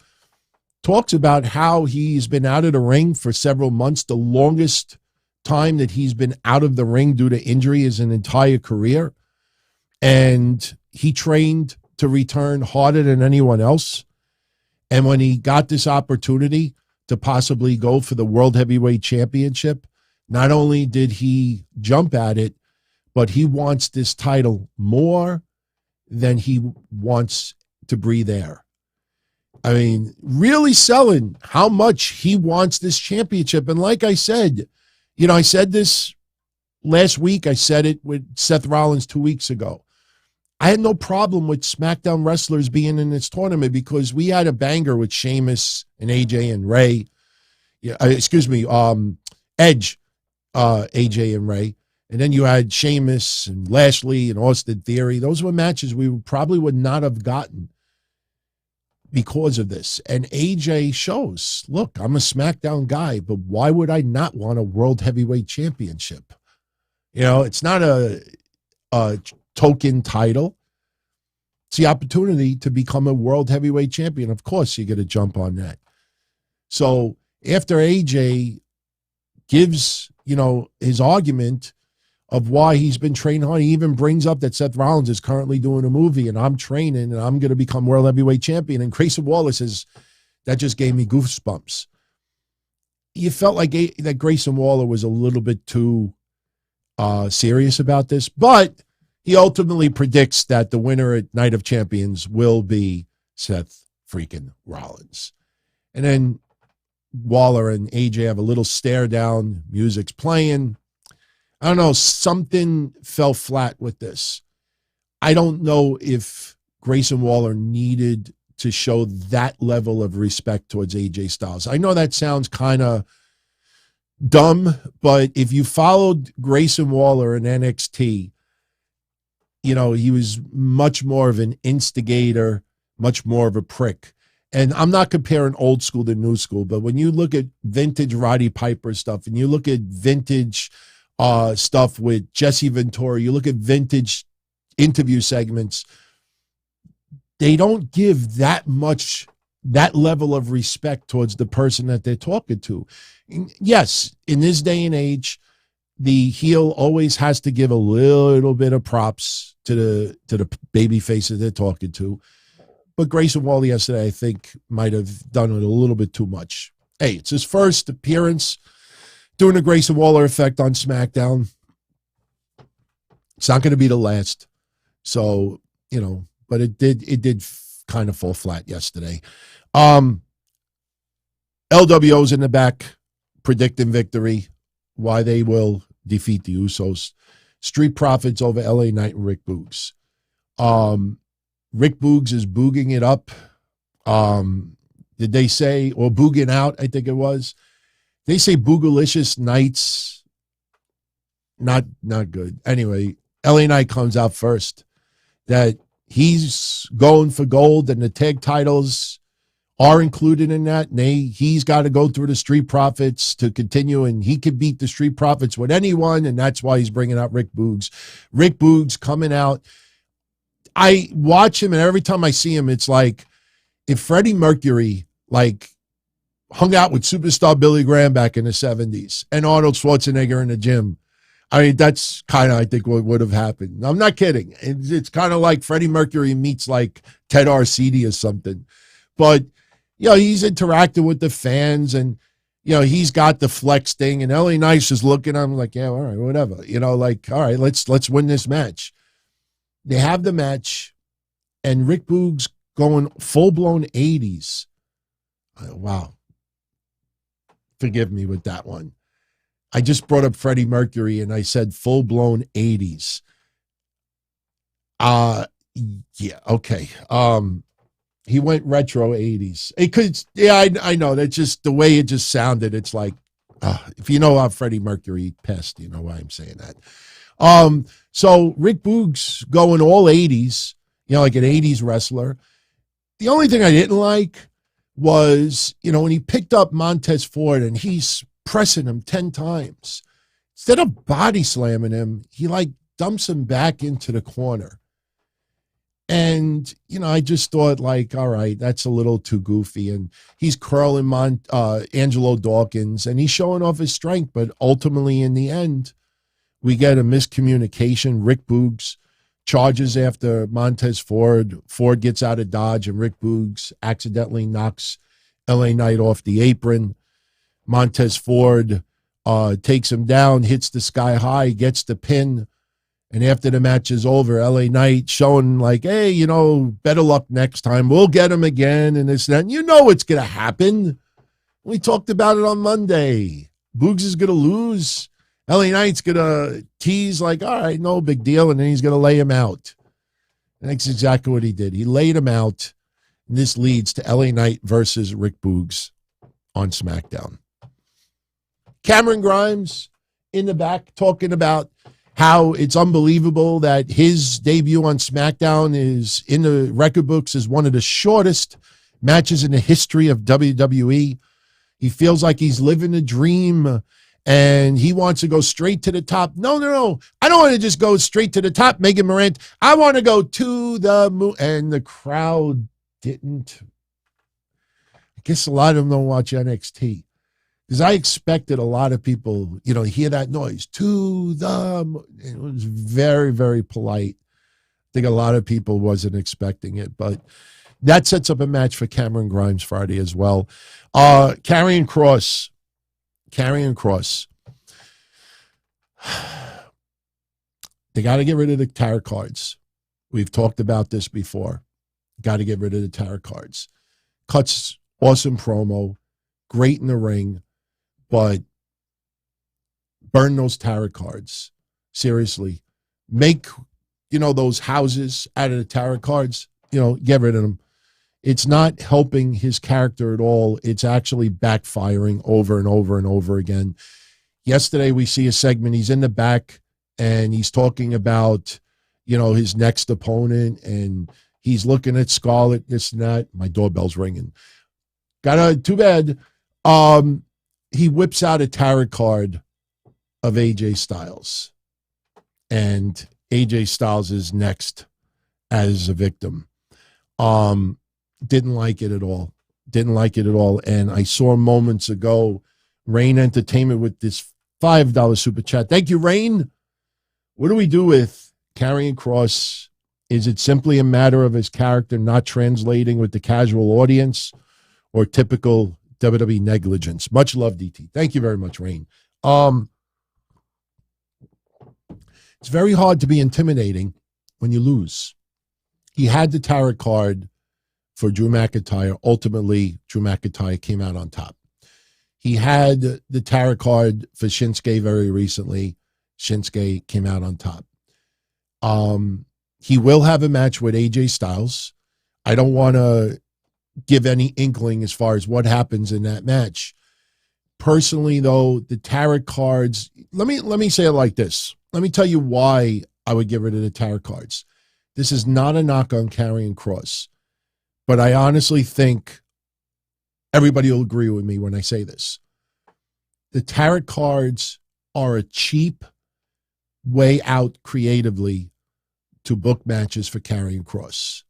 talks about how he's been out of the ring for several months, the longest time that he's been out of the ring due to injury is an entire career. And he trained to return harder than anyone else. And when he got this opportunity to possibly go for the World Heavyweight Championship, not only did he jump at it, but he wants this title more than he wants to breathe air. I mean, really selling how much he wants this championship. And like I said, I said this last week. I said it with Seth Rollins 2 weeks ago. I had no problem with SmackDown wrestlers being in this tournament because we had a banger with Sheamus and AJ and Ray. Edge, AJ and Ray. And then you had Sheamus and Lashley and Austin Theory. Those were matches we probably would not have gotten because of this. And AJ shows, look, I'm a SmackDown guy, but why would I not want a World Heavyweight Championship? It's not a token title. It's the opportunity to become a World Heavyweight Champion. Of course, you're going to jump on that. So after AJ gives, his argument of why he's been training hard. He even brings up that Seth Rollins is currently doing a movie and I'm training and I'm going to become World Heavyweight Champion. And Grayson Waller says, that just gave me goosebumps. You felt like that Grayson Waller was a little bit too serious about this, but he ultimately predicts that the winner at Night of Champions will be Seth freaking Rollins. And then Waller and AJ have a little stare down. Music's playing. I don't know, something fell flat with this. I don't know if Grayson Waller needed to show that level of respect towards AJ Styles. I know that sounds kind of dumb, but if you followed Grayson Waller in NXT, you know, he was much more of an instigator, much more of a prick. And I'm not comparing old school to new school, but when you look at vintage Roddy Piper stuff and you look at vintage stuff with Jesse Ventura, you look at vintage interview segments, they don't give that level of respect towards the person that they're talking to. Yes, in this day and age, the heel always has to give a little bit of props to the baby faces they're talking to. But Grayson Waller yesterday, I think, might have done it a little bit too much. Hey, it's his first appearance doing the Grayson Waller Effect on SmackDown. It's not going to be the last. So, you know, but it did kind of fall flat yesterday. LWO's in the back predicting victory, why they will defeat the Usos. Street Profits over LA Knight and Rick Boogs. Rick Boogs is booging it up. Did they say, or booging out, I think it was. They say Boogalicious Knights. Not good. Anyway, LA Knight comes out first. That he's going for gold and the tag titles are included in that. And he's got to go through the Street Profits to continue, and he could beat the Street Profits with anyone, and that's why he's bringing out Rick Boogs. Rick Boogs coming out. I watch him, and every time I see him, it's like if Freddie Mercury hung out with superstar Billy Graham back in the 70s and Arnold Schwarzenegger in the gym. I mean, that's kind of, I think, what would have happened. I'm not kidding. It's kind of like Freddie Mercury meets like Ted Arcidi or something. But, you know, he's interacting with the fans, and, you know, he's got the flex thing, and LA Knight's just looking at him like, yeah, all right, whatever. You know, like, all right, let's win this match. They have the match, and Rick Boogs going full-blown 80s. Wow. Forgive me with that one. I just brought up Freddie Mercury, and I said full-blown 80s. Yeah, okay. He went retro 80s. It could, yeah, I know. That's just the way it just sounded. It's like, if you know how Freddie Mercury passed, you know why I'm saying that. So Rick Boogs going all 80s, you know, like an 80s wrestler. The only thing I didn't like was, you know, when he picked up Montez Ford and he's pressing him 10 times, instead of body slamming him, he like dumps him back into the corner. And, you know, I just thought like, all right, that's a little too goofy. And he's curling Angelo Dawkins, and he's showing off his strength. But ultimately, in the end, we get a miscommunication. Rick Boogs charges after Montez Ford. Ford gets out of dodge, and Rick Boogs accidentally knocks LA Knight off the apron. Montez Ford takes him down, hits the sky high, gets the pin. And after the match is over, LA Knight showing like, hey, you know, better luck next time. We'll get him again. And this and that. And you know what's going to happen. We talked about it on Monday. Boogs is going to lose. LA Knight's going to tease like, all right, no big deal. And then he's going to lay him out. And that's exactly what he did. He laid him out. And this leads to LA Knight versus Rick Boogs on SmackDown. Cameron Grimes in the back talking about how it's unbelievable that his debut on SmackDown is in the record books as one of the shortest matches in the history of WWE. He feels like he's living a dream, and he wants to go straight to the top. No. I don't want to just go straight to the top, Megan Morant. I want to go to the moon. And the crowd didn't. I guess a lot of them don't watch NXT. Because I expected a lot of people, you know, hear that noise, to the, it was very, very polite. I think a lot of people wasn't expecting it, but that sets up a match for Cameron Grimes Friday as well. Karrion Kross. They got to get rid of the tarot cards. We've talked about this before. Got to get rid of the tarot cards. Cuts awesome promo, great in the ring. But burn those tarot cards. Seriously. Make, you know, those houses out of the tarot cards. You know, get rid of them. It's not helping his character at all. It's actually backfiring over and over and over again. Yesterday, we see a segment. He's in the back, and he's talking about, his next opponent, and he's looking at Scarlett, this and that. My doorbell's ringing. Too bad. He whips out a tarot card of AJ Styles, and AJ Styles is next as a victim. Didn't like it at all. And I saw moments ago Rain Entertainment with this $5 super chat. Thank you, Rain. What do we do with Karrion Kross? Is it simply a matter of his character not translating with the casual audience, or typical WWE negligence? Much love, DT. Thank you very much, Rain. It's very hard to be intimidating when you lose. He had the tarot card for Drew McIntyre. Ultimately, Drew McIntyre came out on top. He had the tarot card for Shinsuke very recently. Shinsuke came out on top. He will have a match with AJ Styles. I don't want to give any inkling as far as what happens in that match. Personally, though, the tarot cards, let me say it like this. Let me tell you why I would get rid of the tarot cards. This is not a knock on Karrion Kross, but I honestly think everybody will agree with me when I say this. The tarot cards are a cheap way out creatively to book matches for Karrion Kross.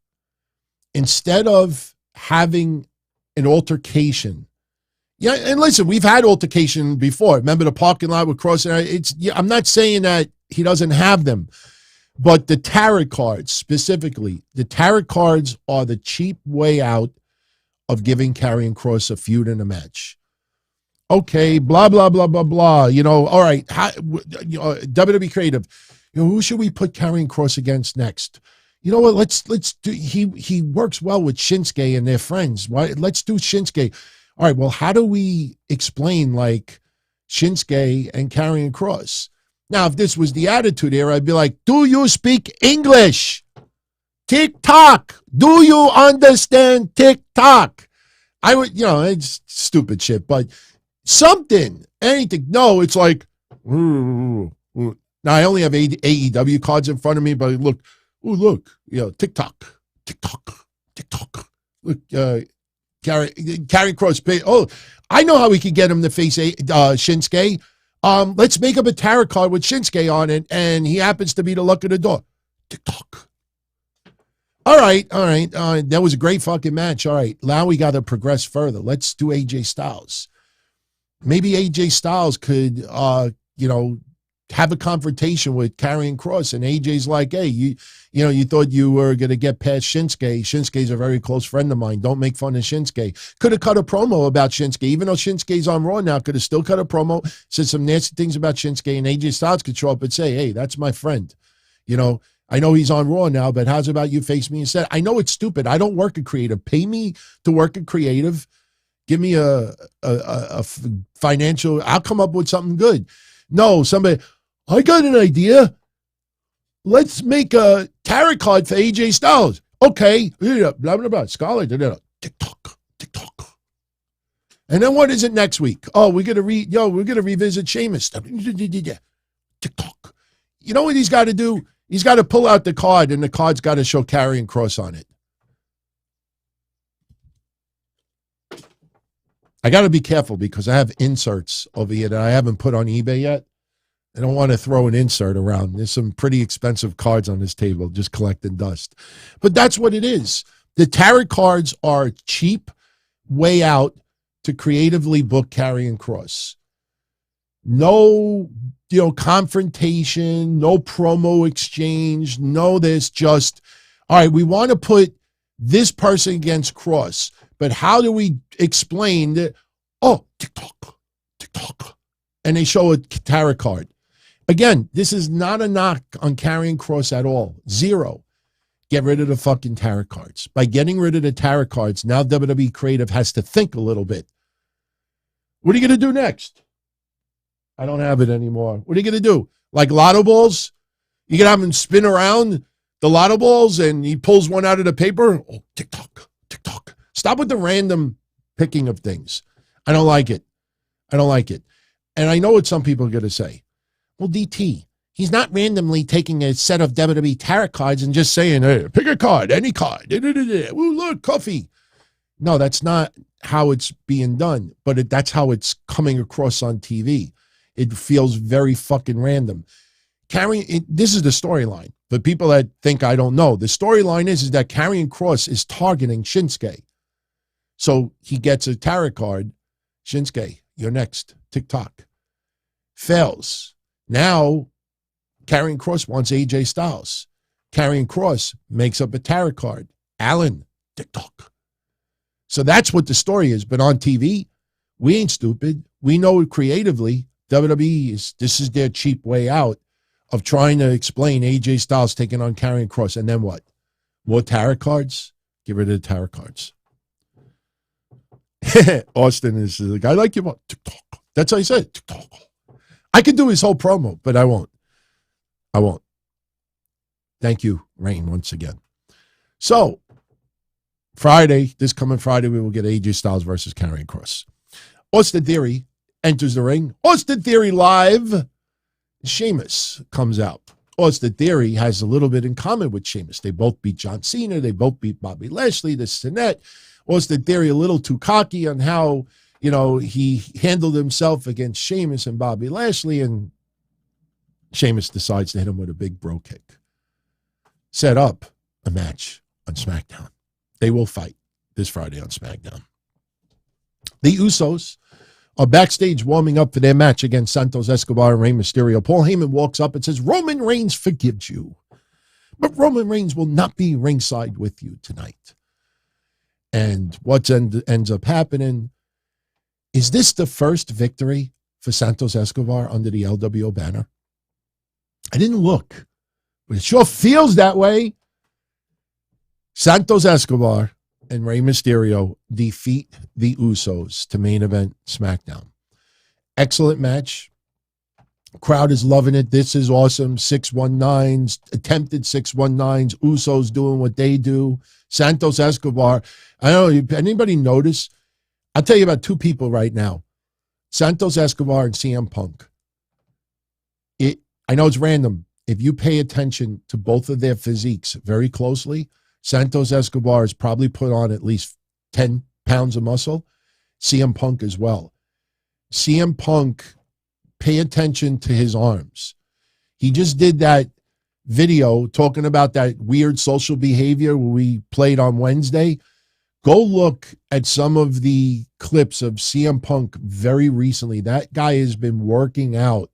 Instead of having an altercation, and listen, we've had altercation before. Remember the parking lot with Kross? I'm not saying that he doesn't have them, but the tarot cards specifically, the tarot cards are the cheap way out of giving Karrion Kross a feud in a match. Okay, blah, blah, blah, blah, blah. All right, WWE Creative, who should we put Karrion Kross against next? You know what, let's do, he works well with Shinsuke and their friends. Why? Let's do Shinsuke. All right, well, how do we explain, Shinsuke and Karrion Kross? Now, if this was the attitude era, I'd be like, do you speak English? TikTok. Do you understand TikTok? I would, it's stupid shit, but something, anything. No, it's like, now I only have AEW cards in front of me, but look, TikTok. Look, Karrion Kross. Oh, I know how we could get him to face Shinsuke. Let's make up a tarot card with Shinsuke on it, and he happens to be the luck of the door. TikTok. All right. That was a great fucking match. All right, now we got to progress further. Let's do AJ Styles. Maybe AJ Styles could, have a confrontation with Karrion Kross, and AJ's like, hey, you thought you were going to get past Shinsuke. Shinsuke's a very close friend of mine. Don't make fun of Shinsuke. Could have cut a promo about Shinsuke. Even though Shinsuke's on Raw now, could have still cut a promo, said some nasty things about Shinsuke, and AJ Styles could show up and say, hey, that's my friend. I know he's on Raw now, but how's about you face me instead? I know it's stupid. I don't work at Creative. Pay me to work at Creative. Give me a financial, I'll come up with something good. No, I got an idea. Let's make a tarot card for AJ Styles. Okay. Blah, blah, blah. Scarlett. TikTok. And then what is it next week? Oh, we're going to revisit Sheamus. TikTok. You know what he's got to do? He's got to pull out the card, and the card's got to show Karrion Kross on it. I got to be careful because I have inserts over here that I haven't put on eBay yet. I don't want to throw an insert around. There's some pretty expensive cards on this table just collecting dust. But that's what it is. The tarot cards are a cheap way out to creatively book Karrion Kross. No, confrontation, no promo exchange, no this, just, all right, we want to put this person against Kross, but how do we explain that? Oh, TikTok. And they show a tarot card. Again, this is not a knock on Karrion Kross at all. Zero. Get rid of the fucking tarot cards. By getting rid of the tarot cards, now WWE Creative has to think a little bit. What are you going to do next? I don't have it anymore. What are you going to do? Like lotto balls? You can have him spin around the lotto balls and he pulls one out of the paper? Oh, TikTok. TikTok. Stop with the random picking of things. I don't like it. I don't like it. And I know what some people are going to say. Well, DT, he's not randomly taking a set of WWE tarot cards and just saying, hey, pick a card, any card. Ooh, look, coffee. No, that's not how it's being done, but that's how it's coming across on TV. It feels very fucking random. This is the storyline. For people that think I don't know, the storyline is that Karrion Kross is targeting Shinsuke. So he gets a tarot card. Shinsuke, you're next. TikTok. Fails. Now, Karrion Kross wants AJ Styles. Karrion Kross makes up a tarot card. Alan, TikTok. So that's what the story is. But on TV, we ain't stupid. We know creatively, WWE this is their cheap way out of trying to explain AJ Styles taking on Karrion Kross. And then what? More tarot cards? Get rid of the tarot cards. Austin is like, I like you. TikTok. That's how he said TikTok. I could do his whole promo, but I won't. I won't. Thank you, Rain, once again. So, Friday, this coming Friday, we will get AJ Styles versus Karrion Kross. Austin Theory enters the ring. Austin Theory live. Sheamus comes out. Austin Theory has a little bit in common with Sheamus. They both beat John Cena. They both beat Bobby Lashley, this and that. Austin Theory a little too cocky on how, he handled himself against Sheamus and Bobby Lashley, and Sheamus decides to hit him with a big bro kick. Set up a match on SmackDown. They will fight this Friday on SmackDown. The Usos are backstage warming up for their match against Santos Escobar and Rey Mysterio. Paul Heyman walks up and says, Roman Reigns forgives you, but Roman Reigns will not be ringside with you tonight. And what ends up happening, is this the first victory for Santos Escobar under the LWO banner? I didn't look, but it sure feels that way. Santos Escobar and Rey Mysterio defeat the Usos to main event SmackDown. Excellent match. Crowd is loving it. This is awesome. 619s, attempted 619s. Usos doing what they do. Santos Escobar. I don't know, anybody notice? I'll tell you about two people right now. Santos Escobar and CM Punk. I know it's random. If you pay attention to both of their physiques very closely, Santos Escobar has probably put on at least 10 pounds of muscle. CM Punk as well. CM Punk, pay attention to his arms. He just did that video talking about that weird social behavior we played on Wednesday. Go look at some of the clips of CM Punk very recently. That guy has been working out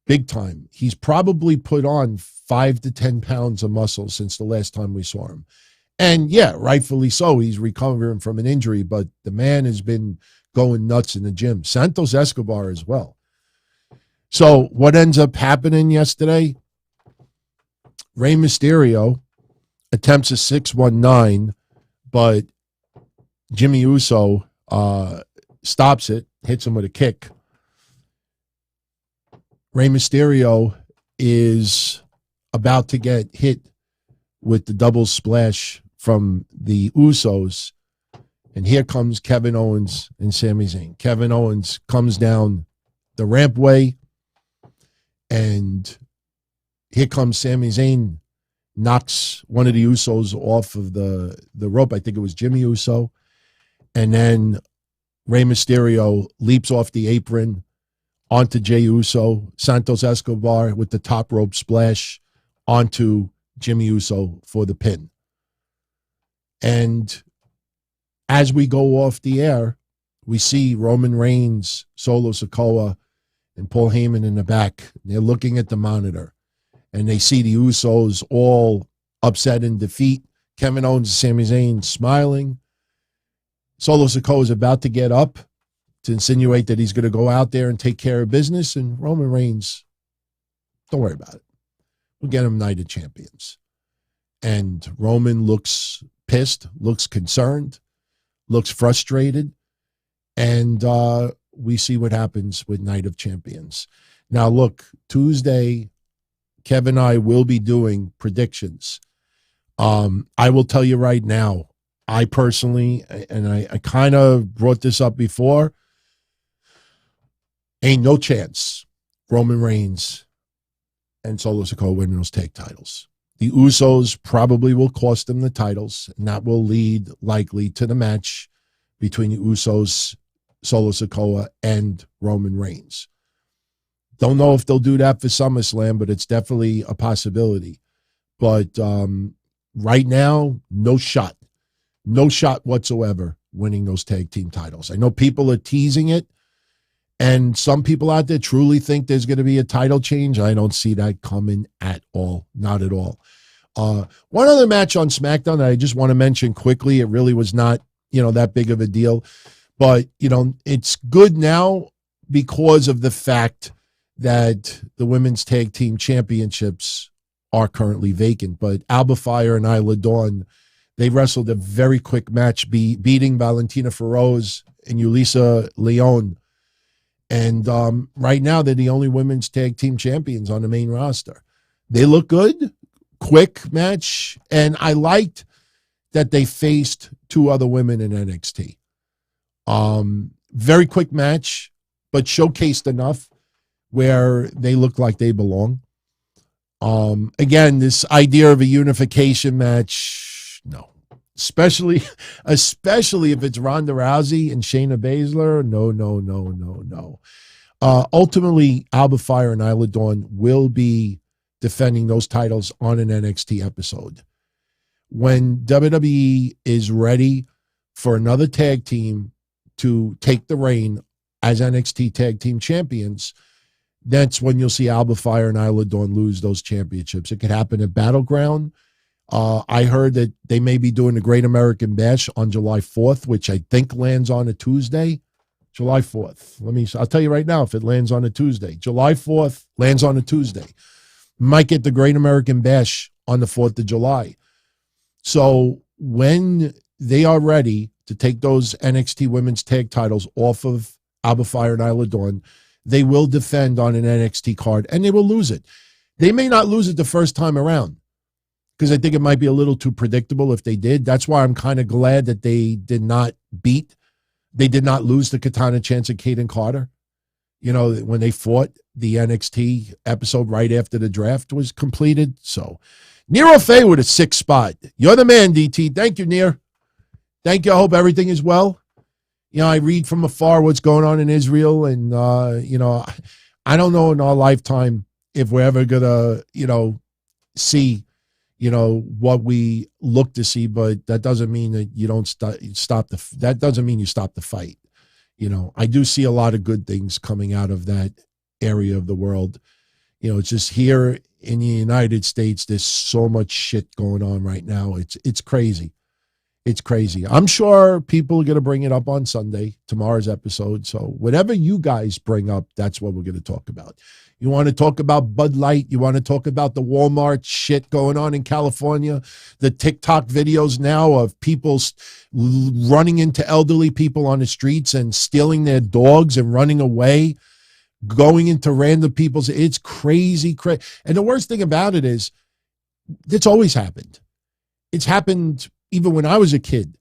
big time. He's probably put on 5 to 10 pounds of muscle since the last time we saw him. And yeah, rightfully so. He's recovering from an injury, but the man has been going nuts in the gym. Santos Escobar as well. So what ends up happening yesterday? Rey Mysterio attempts a 619, but Jimmy Uso stops it, hits him with a kick. Rey Mysterio is about to get hit with the double splash from the Usos. And here comes Kevin Owens and Sami Zayn. Kevin Owens comes down the rampway, and here comes Sami Zayn, knocks one of the Usos off of the rope. I think it was Jimmy Uso. And then Rey Mysterio leaps off the apron onto Jey Uso. Santos Escobar with the top rope splash onto Jimmy Uso for the pin. And as we go off the air, we see Roman Reigns, Solo Sikoa, and Paul Heyman in the back. They're looking at the monitor, and they see the Usos all upset in defeat. Kevin Owens and Sami Zayn smiling. Solo Sikoa is about to get up to insinuate that he's going to go out there and take care of business, and Roman Reigns, don't worry about it. We'll get him Night of Champions. And Roman looks pissed, looks concerned, looks frustrated, and we see what happens with Night of Champions. Now, look, Tuesday, Kevin and I will be doing predictions. I will tell you right now, I personally, and I kind of brought this up before, ain't no chance Roman Reigns and Solo Sikoa winning those tag titles. The Usos probably will cost them the titles, and that will lead likely to the match between the Usos, Solo Sikoa, and Roman Reigns. Don't know if they'll do that for SummerSlam, but it's definitely a possibility. But right now, no shot. No shot whatsoever winning those tag team titles. I know people are teasing it, and some people out there truly think there's going to be a title change. I don't see that coming at all. Not at all. One other match on SmackDown that I just want to mention quickly. It really was not, that big of a deal. But, it's good now because of the fact that the women's tag team championships are currently vacant. But Alba Fire and Isla Dawn, they wrestled a very quick match, beating Valentina Feroz and Yulisa Leon. And right now, they're the only women's tag team champions on the main roster. They look good, quick match, and I liked that they faced two other women in NXT. Very quick match, but showcased enough where they look like they belong. Again, this idea of a unification match, no. Especially if it's Ronda Rousey and Shayna Baszler, no. Ultimately, Alba Fire and Isla Dawn will be defending those titles on an NXT episode. When WWE is ready for another tag team to take the reign as NXT tag team champions, that's when you'll see Alba Fire and Isla Dawn lose those championships. It could happen at Battleground. I heard that they may be doing the Great American Bash on July 4th, which I think lands on a Tuesday. July 4th. I'll tell you right now if it lands on a Tuesday. July 4th lands on a Tuesday. Might get the Great American Bash on the 4th of July. So when they are ready to take those NXT women's tag titles off of Alba Fire and Isla Dawn, they will defend on an NXT card, and they will lose it. They may not lose it the first time around, because I think it might be a little too predictable if they did. That's why I'm kind of glad that they did not lose to Katana Chance and Kaden Carter. When they fought the NXT episode right after the draft was completed. So, Nero Faye with a 6th spot. You're the man, DT. Thank you, Nero. Thank you. I hope everything is well. I read from afar what's going on in Israel, and, I don't know in our lifetime if we're ever going to, see what we look to see, but that doesn't mean that you don't that doesn't mean you stop the fight. I do see a lot of good things coming out of that area of the world. It's just here in the United States, there's so much shit going on right now. It's crazy. It's crazy. I'm sure people are going to bring it up on Sunday, tomorrow's episode. So whatever you guys bring up, that's what we're going to talk about. You want to talk about Bud Light? You want to talk about the Walmart shit going on in California? The TikTok videos now of people running into elderly people on the streets and stealing their dogs and running away, going into random people's. It's crazy. And the worst thing about it is, it's always happened. It's happened even when I was a kid.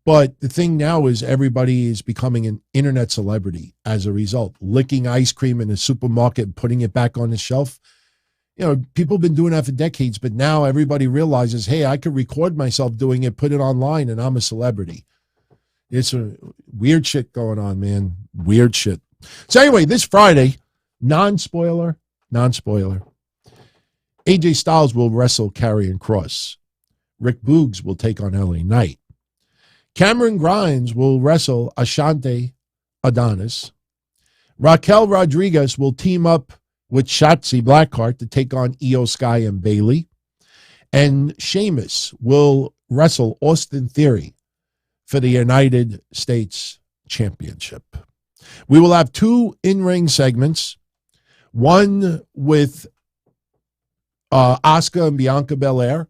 But the thing now is everybody is becoming an internet celebrity as a result, licking ice cream in a supermarket and putting it back on the shelf. People have been doing that for decades, but now everybody realizes, hey, I could record myself doing it, put it online, and I'm a celebrity. It's a weird shit going on, man. Weird shit. So anyway, this Friday, non-spoiler, AJ Styles will wrestle Karrion Kross. Rick Boogs will take on LA Knight. Cameron Grimes will wrestle Ashante Adonis. Raquel Rodriguez will team up with Shotzi Blackheart to take on Io Sky and Bayley. And Sheamus will wrestle Austin Theory for the United States Championship. We will have 2 in-ring segments, one with Asuka and Bianca Belair,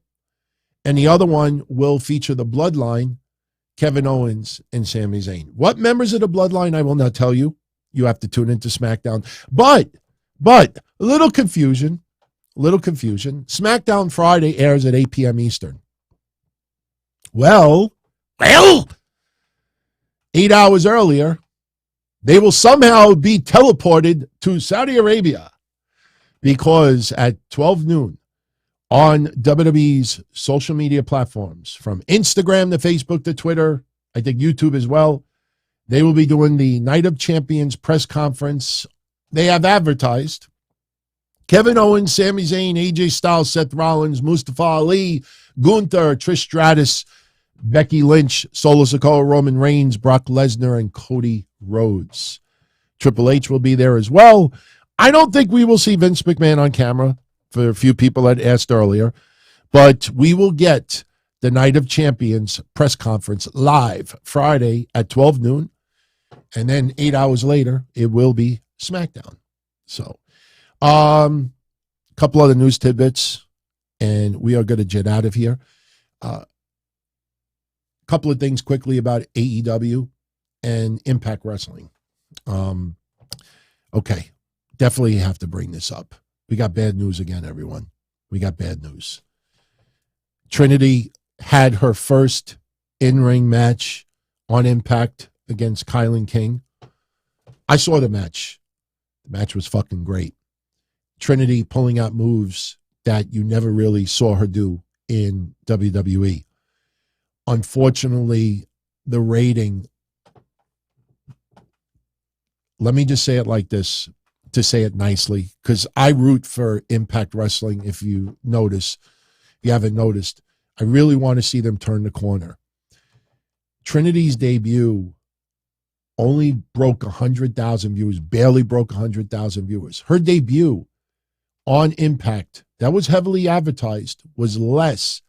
and the other one will feature the Bloodline, Kevin Owens and Sami Zayn. What members of the Bloodline, I will not tell you. You have to tune into SmackDown. But a little confusion. SmackDown Friday airs at 8 p.m. Eastern. Well, Well, 8 hours earlier, they will somehow be teleported to Saudi Arabia because at 12 noon on WWE's social media platforms, from Instagram to Facebook to Twitter, I think YouTube as well, they will be doing the Night of Champions press conference. They have advertised Kevin Owens, Sami Zayn, AJ Styles, Seth Rollins, Mustafa Ali, Gunther, Trish Stratus, Becky Lynch, Solo Sikoa, Roman Reigns, Brock Lesnar, and Cody Rhodes. Triple H will be there as well. I don't think we will see Vince McMahon on camera, for a few people that asked earlier, but we will get the Night of Champions press conference live Friday at 12 noon, and then 8 hours later, it will be SmackDown. So, couple other news tidbits, and we are going to jet out of here. Couple of things quickly about AEW and Impact Wrestling. Okay, definitely have to bring this up. We got bad news again, everyone. We got bad news. Trinity had her first in-ring match on Impact against Kylan King. I saw the match. The match was fucking great. Trinity pulling out moves that you never really saw her do in WWE. Unfortunately, the rating, let me just say it like this, to say it nicely, because I root for Impact Wrestling. If you haven't noticed, I really want to see them turn the corner. Trinity's debut only broke 100,000 viewers, barely broke 100,000 viewers. Her debut on Impact, that was heavily advertised, was less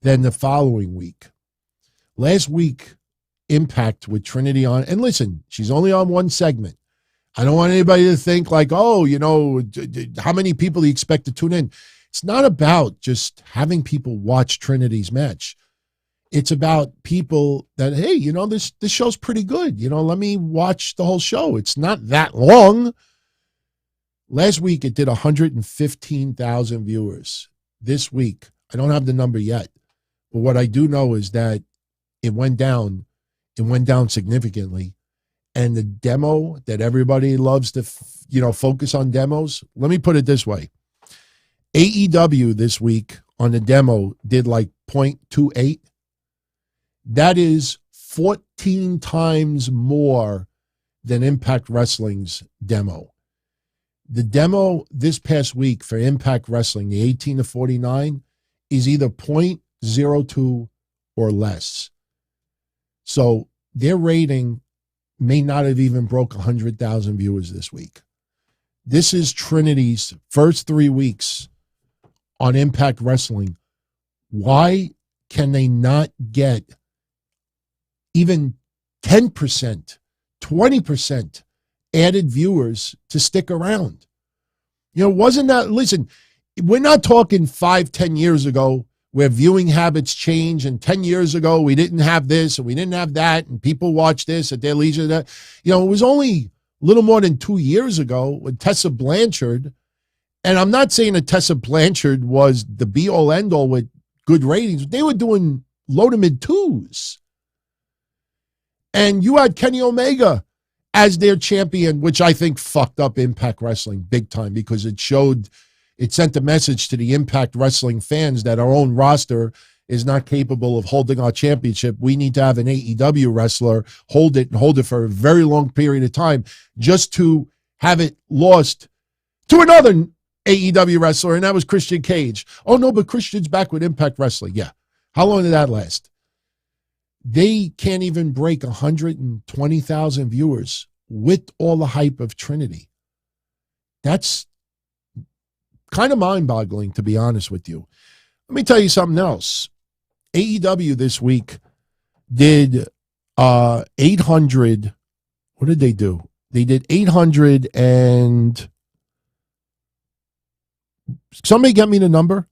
than the following week. Last week, Impact with Trinity on, and listen, she's only on one segment. I don't want anybody to think like, oh, how many people do you expect to tune in? It's not about just having people watch Trinity's match. It's about people that, hey, this show's pretty good. Let me watch the whole show. It's not that long. Last week, it did 115,000 viewers. This week, I don't have the number yet. But what I do know is that it went down. It went down significantly. And the demo that everybody loves to, focus on demos. Let me put it this way. AEW this week on the demo did like 0.28. That is 14 times more than Impact Wrestling's demo. The demo this past week for Impact Wrestling, the 18 to 49, is either 0.02 or less. So their rating may not have even broke 100,000 viewers this week. This is Trinity's first 3 weeks on Impact Wrestling. Why can they not get even 10%, 20% added viewers to stick around? Wasn't that, listen, we're not talking 5-10 years ago where viewing habits change, and 10 years ago we didn't have this and we didn't have that, and people watch this at their leisure. That, it was only a little more than 2 years ago with Tessa Blanchard, and I'm not saying that Tessa Blanchard was the be-all, end-all with good ratings. They were doing low to mid-twos. And you had Kenny Omega as their champion, which I think fucked up Impact Wrestling big time, because it sent a message to the Impact Wrestling fans that our own roster is not capable of holding our championship. We need to have an AEW wrestler hold it for a very long period of time just to have it lost to another AEW wrestler, and that was Christian Cage. Oh, no, but Christian's back with Impact Wrestling. Yeah. How long did that last? They can't even break 120,000 viewers with all the hype of Trinity. That's kind of mind-boggling, to be honest with you. Let me tell you something else. AEW this week did 800. What did they do? They did 800 and somebody get me the number.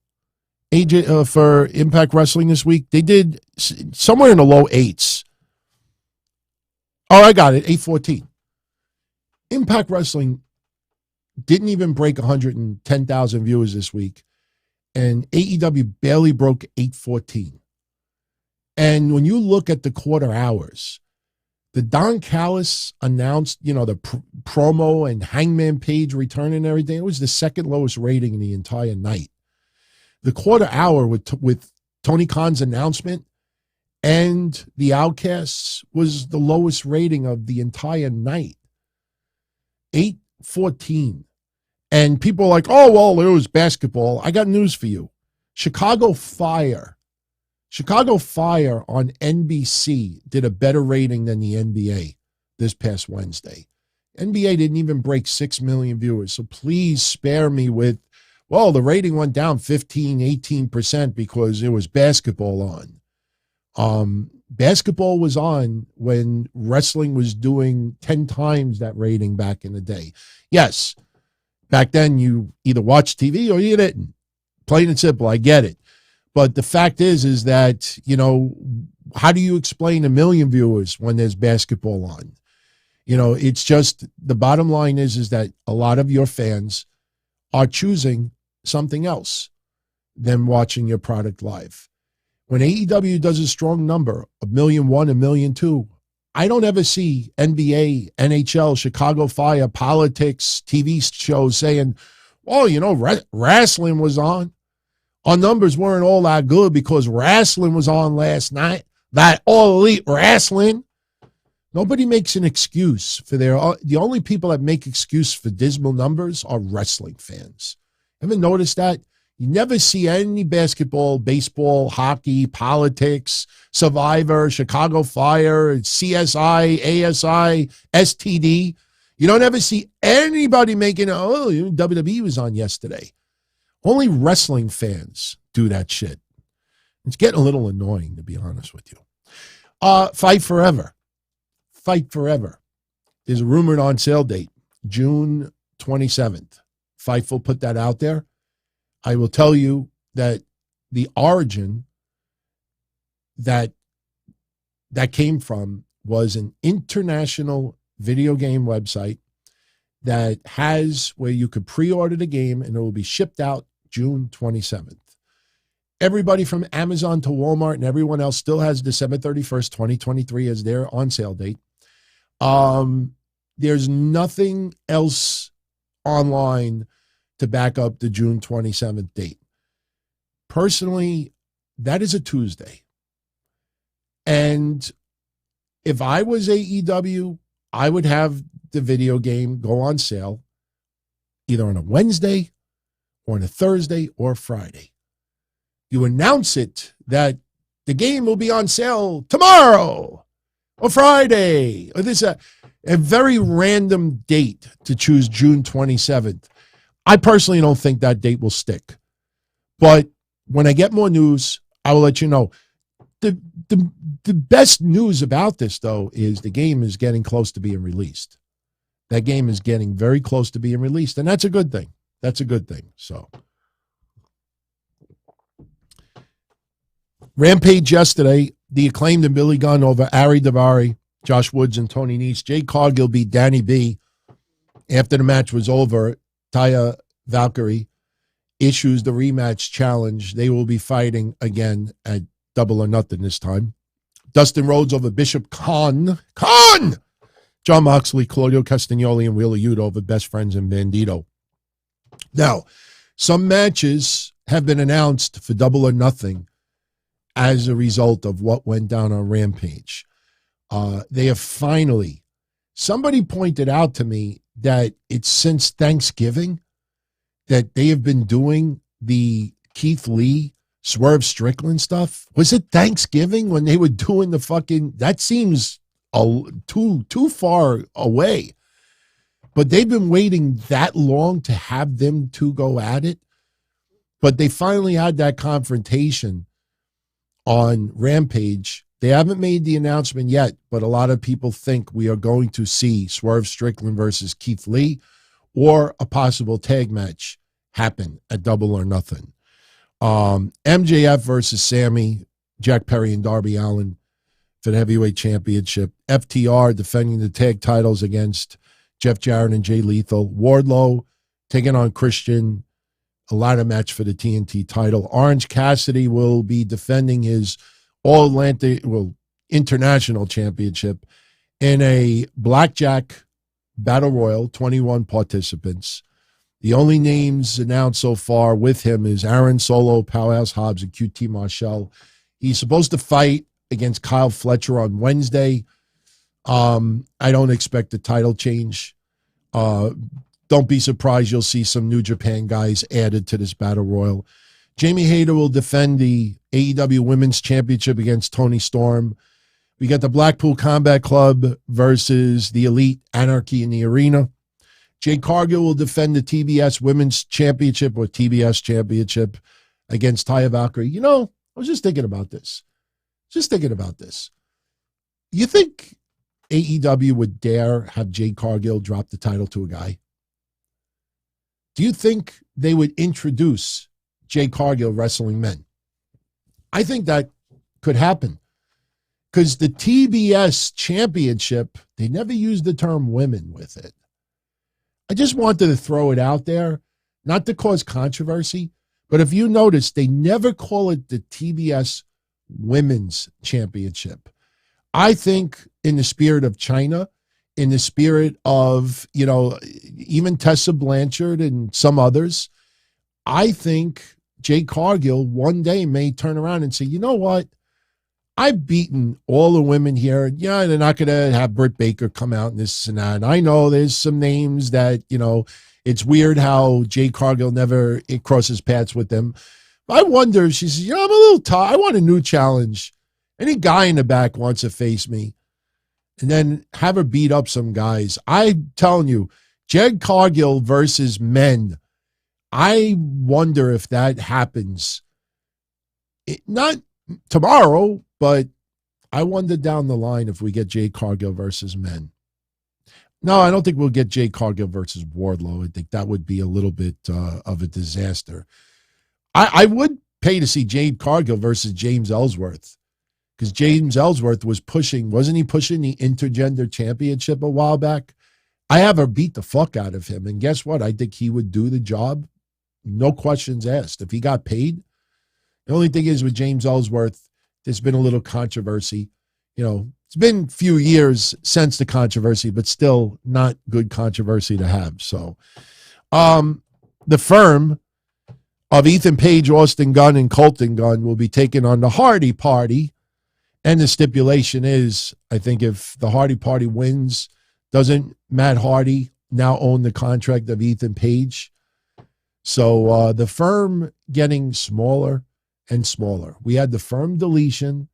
AJ for Impact Wrestling this week. They did somewhere in the low eights. Oh, I got it. 814. Impact Wrestling didn't even break 110,000 viewers this week, and AEW barely broke 814. And when you look at the quarter hours, the Don Callis announced, the promo and Hangman Page returning and everything. It was the second lowest rating in the entire night. The quarter hour with Tony Khan's announcement and the Outcasts was the lowest rating of the entire night. 8:14. And people are like, oh, well, it was basketball. I got news for you. Chicago Fire on NBC did a better rating than the NBA this past Wednesday. NBA didn't even break 6 million viewers. So please spare me with, well, the rating went down 15, 18% because it was basketball on. Basketball was on when wrestling was doing 10 times that rating back in the day. Yes, back then you either watched TV or you didn't. Plain and simple, I get it. But the fact is that, how do you explain 1 million viewers when there's basketball on? It's just, the bottom line is that a lot of your fans are choosing something else than watching your product live. When AEW does a strong number, 1.1 million, 1.2 million, I don't ever see NBA, NHL, Chicago Fire, politics, TV shows saying, well, wrestling was on. Our numbers weren't all that good because wrestling was on last night. That All Elite Wrestling. Nobody makes an excuse for the only people that make excuse for dismal numbers are wrestling fans. Ever notice that? You never see any basketball, baseball, hockey, politics, Survivor, Chicago Fire, CSI, ASI, STD. You don't ever see anybody making, WWE was on yesterday. Only wrestling fans do that shit. It's getting a little annoying, to be honest with you. Fight Forever. Fight Forever. There's a rumored on sale date, June 27th. Fightful put that out there. I will tell you that the origin that came from was an international video game website that has where you could pre-order the game and it will be shipped out June 27th. Everybody from Amazon to Walmart and everyone else still has December 31st, 2023 as their on sale date. There's nothing else online to back up the June 27th date. Personally, that is a Tuesday. And if I was AEW, I would have the video game go on sale either on a Wednesday or on a Thursday or Friday. You announce it that the game will be on sale tomorrow or Friday, or this a very random date to choose June 27th. I personally don't think that date will stick. But when I get more news, I will let you know. The best news about this, though, is the game is getting close to being released. That game is getting very close to being released, and that's a good thing. That's a good thing. So, Rampage yesterday, the Acclaimed and Billy Gunn over Ari Daivari, Josh Woods, and Tony Nese. Jade Cargill beat Danny B. After the match was over, Taya Valkyrie issues the rematch challenge. They will be fighting again at Double or Nothing this time. Dustin Rhodes over Bishop Khan. John Moxley, Claudio Castagnoli, and Wheeler Yuta over Best Friends and Bandito. Now, some matches have been announced for Double or Nothing as a result of what went down on Rampage. They have finally, somebody pointed out to me that it's since Thanksgiving that they have been doing the Keith Lee, Swerve Strickland stuff. Was it Thanksgiving when they were doing the fucking, that seems too far away. But they've been waiting that long to have them two go at it. But they finally had that confrontation on Rampage. They haven't made the announcement yet, but a lot of people think we are going to see Swerve Strickland versus Keith Lee or a possible tag match happen at Double or Nothing. MJF versus Sammy, Jack Perry and Darby Allin for the heavyweight championship. FTR defending the tag titles against Jeff Jarrett and Jay Lethal. Wardlow taking on Christian, a ladder match for the TNT title. Orange Cassidy will be defending his International Championship in a blackjack battle royal, 21 participants. The only names announced so far with him is Aaron Solo, Powerhouse Hobbs, and QT Marshall. He's supposed to fight against Kyle Fletcher on Wednesday. I don't expect a title change. Don't be surprised you'll see some New Japan guys added to this battle royal. Jamie Hayter will defend the AEW Women's Championship against Toni Storm. We got the Blackpool Combat Club versus the Elite Anarchy in the Arena. Jade Cargill will defend the TBS Women's Championship or TBS Championship against Taya Valkyrie. You know, I was just thinking about this. You think AEW would dare have Jade Cargill drop the title to a guy? Do you think they would introduce Jade Cargill wrestling men? I think that could happen. Because the TBS Championship, they never used the term women with it. I just wanted to throw it out there, not to cause controversy, but if you notice, they never call it the TBS Women's Championship. I think in the spirit of China, in the spirit of, even Tessa Blanchard and some others, I think Jade Cargill one day may turn around and say, you know what? I've beaten all the women here. Yeah, they're not going to have Britt Baker come out and this and that. And I know there's some names that, it's weird how Jade Cargill never crosses paths with them. But I wonder if she says, I'm a little tired. I want a new challenge. Any guy in the back wants to face me. And then have her beat up some guys. I'm telling you, Jade Cargill versus men. I wonder if that happens. Not tomorrow, but I wonder down the line if we get Jade Cargill versus men. No, I don't think we'll get Jade Cargill versus Wardlow. I think that would be a little bit of a disaster. I would pay to see Jade Cargill versus James Ellsworth, because James Ellsworth wasn't he pushing the intergender championship a while back? I have her beat the fuck out of him. And guess what? I think he would do the job. No questions asked. If he got paid. The only thing is with James Ellsworth, there's been a little controversy. It's been a few years since the controversy, but still not good controversy to have. So the firm of Ethan Page, Austin Gunn, and Colton Gunn will be taking on the Hardy Party. And the stipulation is, I think if the Hardy Party wins, doesn't Matt Hardy now own the contract of Ethan Page? So the firm getting smaller and smaller. We had the firm deletion.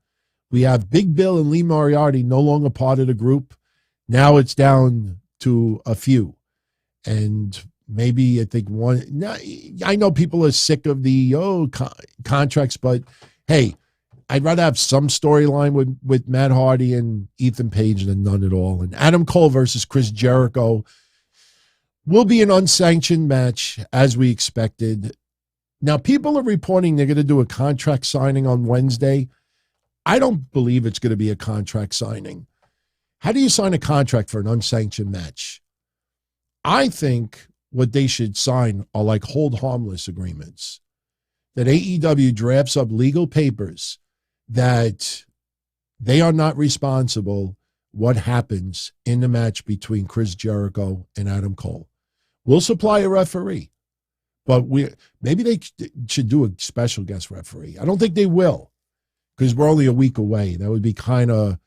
We have Big Bill and Lee Moriarty no longer part of the group. Now it's down to a few. And maybe I think one. I know people are sick of the contracts, but hey, I'd rather have some storyline with Matt Hardy and Ethan Page than none at all. And Adam Cole versus Chris Jericho will be an unsanctioned match, as we expected. Now, people are reporting they're going to do a contract signing on Wednesday. I don't believe it's going to be a contract signing. How do you sign a contract for an unsanctioned match? I think what they should sign are like hold harmless agreements, that AEW drafts up legal papers that they are not responsible what happens in the match between Chris Jericho and Adam Cole. We'll supply a referee, but maybe they should do a special guest referee. I don't think they will, because we're only a week away. That would be kind of,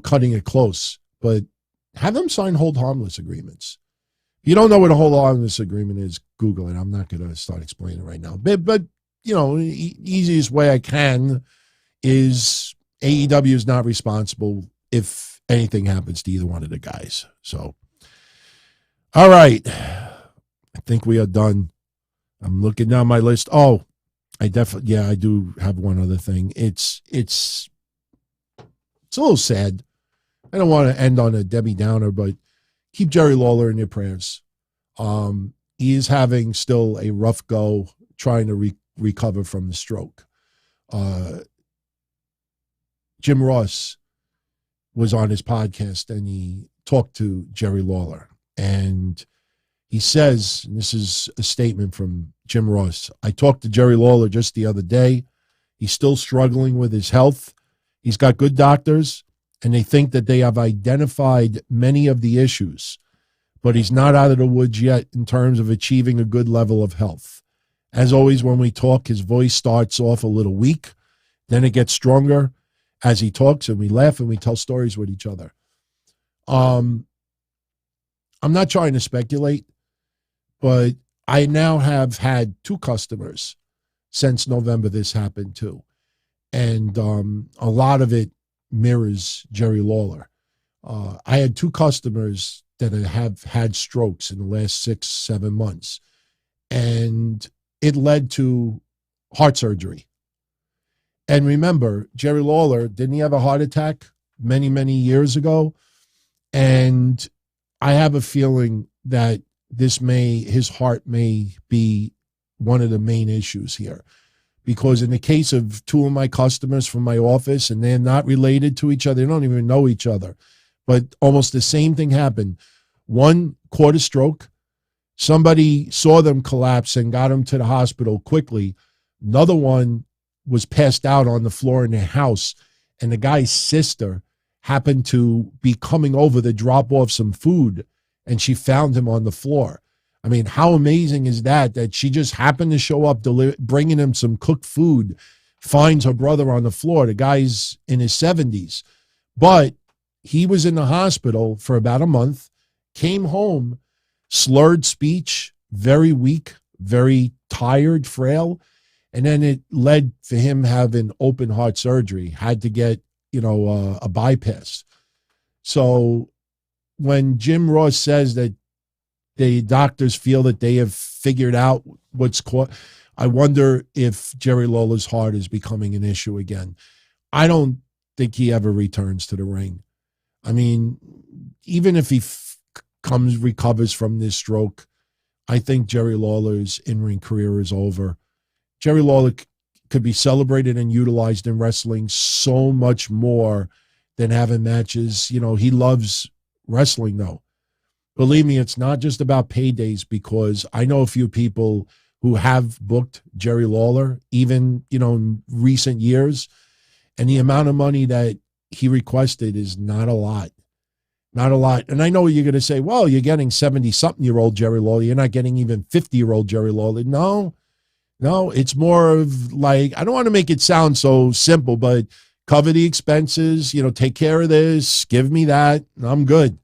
cutting it close. But have them sign hold harmless agreements. If you don't know what a hold harmless agreement is, Google it. I'm not going to start explaining it right now. But easiest way I can is AEW is not responsible if anything happens to either one of the guys. So, all right. I think we are done. I'm looking down my list. Oh, I do have one other thing. It's a little sad. I don't want to end on a Debbie Downer, but keep Jerry Lawler in your prayers. He is having still a rough go trying to recover from the stroke. Jim Ross was on his podcast and he talked to Jerry Lawler, and he says, and this is a statement from Jim Ross, I talked to Jerry Lawler just the other day. He's still struggling with his health. He's got good doctors, and they think that they have identified many of the issues, but he's not out of the woods yet in terms of achieving a good level of health. As always, when we talk, his voice starts off a little weak, then it gets stronger as he talks, and we laugh and we tell stories with each other. I'm not trying to speculate, but I now have had 2 customers since November this happened too. And a lot of it mirrors Jerry Lawler. I had 2 customers that have had strokes in the last 6-7 months, and it led to heart surgery. And remember, Jerry Lawler, didn't he have a heart attack many, many years ago? And I have a feeling that his heart may be one of the main issues here. Because in the case of 2 of my customers from my office, and they're not related to each other, they don't even know each other, but almost the same thing happened. One caught a stroke. Somebody saw them collapse and got them to the hospital quickly. Another one was passed out on the floor in their house, and the guy's sister happened to be coming over to drop off some food, and she found him on the floor. I mean, how amazing is that she just happened to show up bringing him some cooked food, finds her brother on the floor. The guy's in his 70s. But he was in the hospital for about a month, came home, slurred speech, very weak, very tired, frail. And then it led for him having open heart surgery, had to get, a bypass. So when Jim Ross says that the doctors feel that they have figured out what's caught, I wonder if Jerry Lawler's heart is becoming an issue again. I don't think he ever returns to the ring. I mean, even if he recovers from this stroke, I think Jerry Lawler's in-ring career is over. Jerry Lawler could be celebrated and utilized in wrestling so much more than having matches. He loves wrestling, though. Believe me, it's not just about paydays, because I know a few people who have booked Jerry Lawler, even, in recent years, and the amount of money that he requested is not a lot. Not a lot. And I know you're going to say, well, you're getting 70-something-year-old Jerry Lawler. You're not getting even 50-year-old Jerry Lawler. No, it's more of like, I don't want to make it sound so simple, but cover the expenses, take care of this, give me that, and I'm good.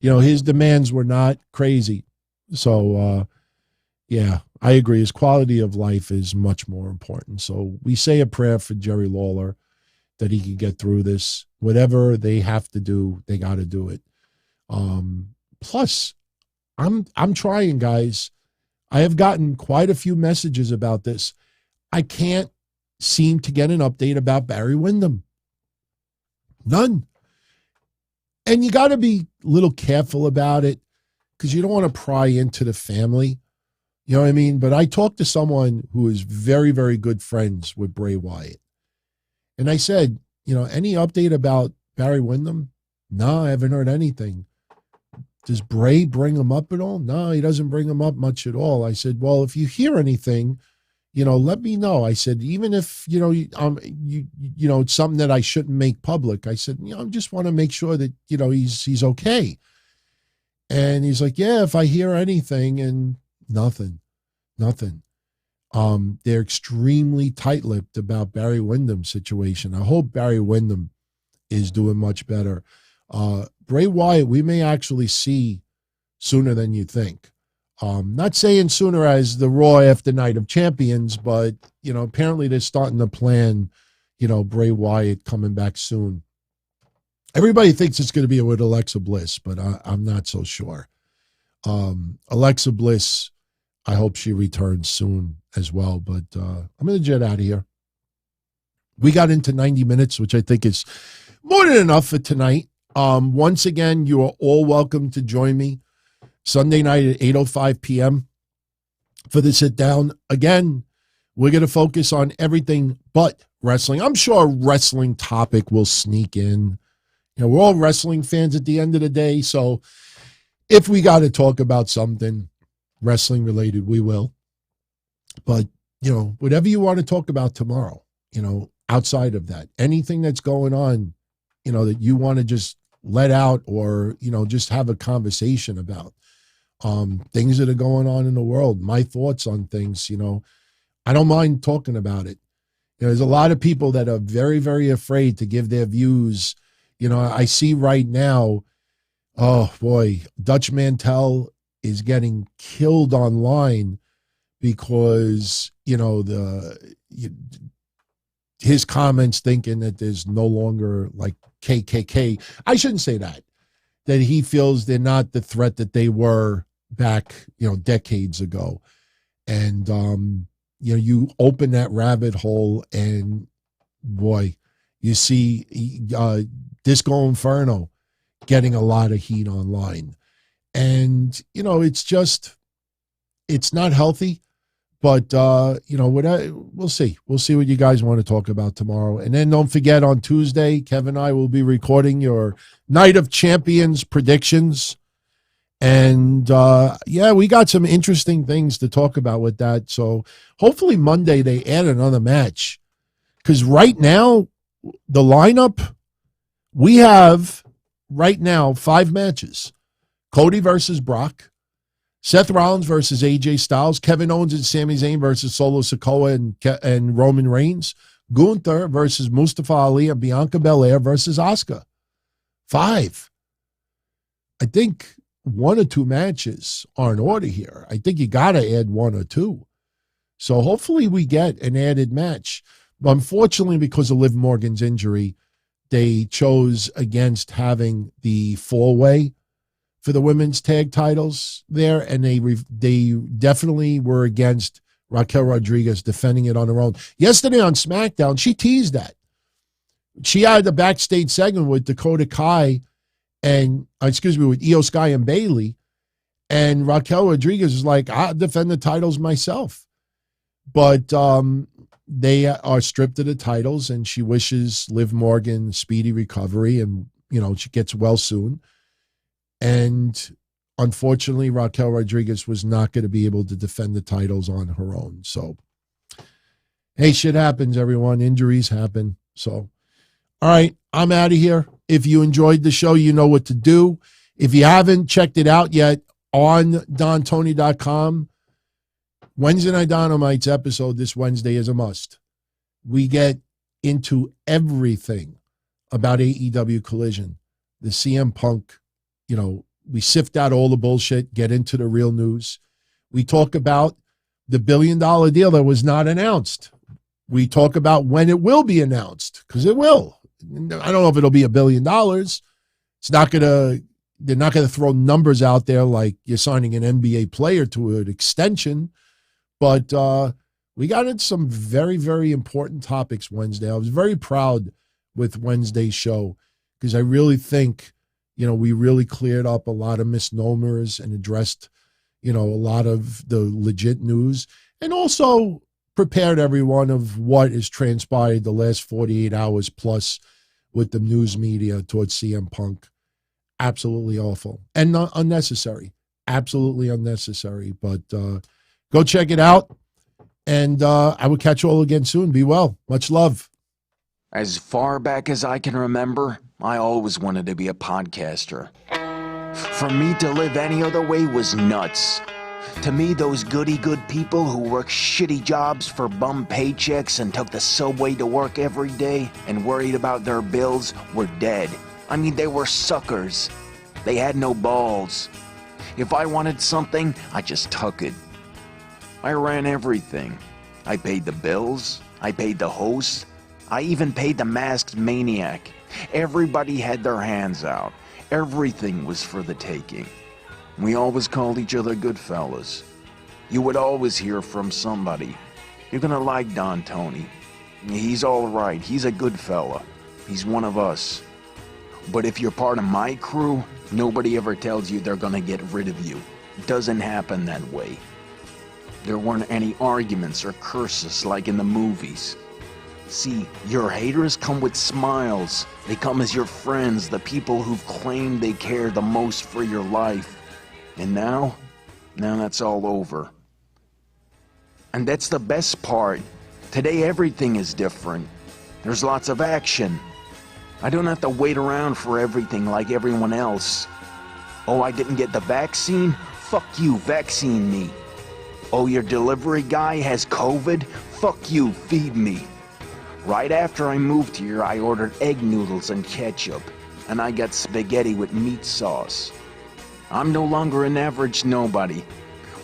His demands were not crazy. So, yeah, I agree. His quality of life is much more important. So we say a prayer for Jerry Lawler that he can get through this. Whatever they have to do, they got to do it. Plus, I'm trying, guys. I have gotten quite a few messages about this. I can't seem to get an update about Barry Windham. None. And you got to be a little careful about it, because you don't want to pry into the family. You know what I mean? But I talked to someone who is very, very good friends with Bray Wyatt. And I said, any update about Barry Windham? No, I haven't heard anything. Does Bray bring him up at all? No, he doesn't bring him up much at all. I said, well, if you hear anything, let me know. I said, even if, it's something that I shouldn't make public. I said, I just want to make sure that, he's okay. And he's like, yeah, if I hear anything, and nothing. They're extremely tight-lipped about Barry Windham's situation. I hope Barry Windham is doing much better. Bray Wyatt, we may actually see sooner than you think. Not saying sooner as the Raw after Night of Champions, but, apparently they're starting to plan, Bray Wyatt coming back soon. Everybody thinks it's going to be with Alexa Bliss, but I'm not so sure. Alexa Bliss, I hope she returns soon as well, but I'm going to jet out of here. We got into 90 minutes, which I think is more than enough for tonight. Once again, you are all welcome to join me Sunday night at 8:05 p.m. for the sit down. Again, we're going to focus on everything but wrestling. I'm sure a wrestling topic will sneak in. We're all wrestling fans at the end of the day, so if we got to talk about something wrestling related, we will. But, whatever you want to talk about tomorrow, outside of that. Anything that's going on, that you want to just let out or, just have a conversation about. Things that are going on in the world, my thoughts on things, I don't mind talking about it. There's a lot of people that are very, very afraid to give their views. I see right now, oh boy, Dutch Mantel is getting killed online because, his comments thinking that there's no longer like KKK. I shouldn't say that he feels they're not the threat that they were back, decades ago. And, you open that rabbit hole and boy, you see Disco Inferno getting a lot of heat online. And, it's not healthy, but, we'll see. We'll see what you guys want to talk about tomorrow. And then don't forget on Tuesday, Kevin and I will be recording your Night of Champions predictions. And, we got some interesting things to talk about with that. So hopefully Monday they add another match. Because right now, the lineup, we have right now 5 matches. Cody versus Brock. Seth Rollins versus AJ Styles. Kevin Owens and Sami Zayn versus Solo Sikoa and Roman Reigns. Gunther versus Mustafa Ali and Bianca Belair versus Asuka. 5. I think 1 or 2 matches are in order here. I think you got to add 1 or 2. So hopefully we get an added match. Unfortunately, because of Liv Morgan's injury, they chose against having the 4-way for the women's tag titles there, and they definitely were against Raquel Rodriguez defending it on her own. Yesterday on SmackDown, she teased that. She had a backstage segment with Dakota Kai with Io Sky and Bayley, and Raquel Rodriguez was like, I'll defend the titles myself. But they are stripped of the titles, and she wishes Liv Morgan speedy recovery, and, she gets well soon. And unfortunately, Raquel Rodriguez was not going to be able to defend the titles on her own. So, hey, shit happens, everyone. Injuries happen. So, all right, I'm out of here. If you enjoyed the show, you know what to do. If you haven't checked it out yet, on DonTony.com, Wednesday Night Dynamite's episode this Wednesday is a must. We get into everything about AEW Collision, the CM Punk. We sift out all the bullshit, get into the real news. We talk about the $1 billion deal that was not announced. We talk about when it will be announced, because it will. I don't know if it'll be $1 billion. It's not gonna. They're not gonna throw numbers out there like you're signing an NBA player to an extension. But we got into some very, very important topics Wednesday. I was very proud with Wednesday's show because I really think, we really cleared up a lot of misnomers and addressed, a lot of the legit news, and also prepared everyone of what has transpired the last 48 hours plus with the news media towards CM Punk. Absolutely awful and unnecessary. Absolutely unnecessary. But go check it out. And I will catch you all again soon. Be well. Much love. As far back as I can remember, I always wanted to be a podcaster. For me to live any other way was nuts. To me, those goody-good people who worked shitty jobs for bum paychecks and took the subway to work every day and worried about their bills were dead. I mean, they were suckers. They had no balls. If I wanted something, I just took it. I ran everything. I paid the bills. I paid the host. I even paid the masked maniac. Everybody had their hands out. Everything was for the taking. We always called each other good fellas. You would always hear from somebody. You're gonna like Don Tony. He's all right. He's a good fella. He's one of us. But if you're part of my crew, nobody ever tells you they're gonna get rid of you. It doesn't happen that way. There weren't any arguments or curses like in the movies. See, your haters come with smiles. They come as your friends, the people who've claimed they care the most for your life. And now that's all over. And that's the best part. Today everything is different. There's lots of action. I don't have to wait around for everything like everyone else. Oh, I didn't get the vaccine? Fuck you, vaccine me. Oh, your delivery guy has COVID? Fuck you, feed me. Right after I moved here, I ordered egg noodles and ketchup, and I got spaghetti with meat sauce. I'm no longer an average nobody,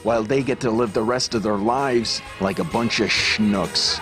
while they get to live the rest of their lives like a bunch of schnooks.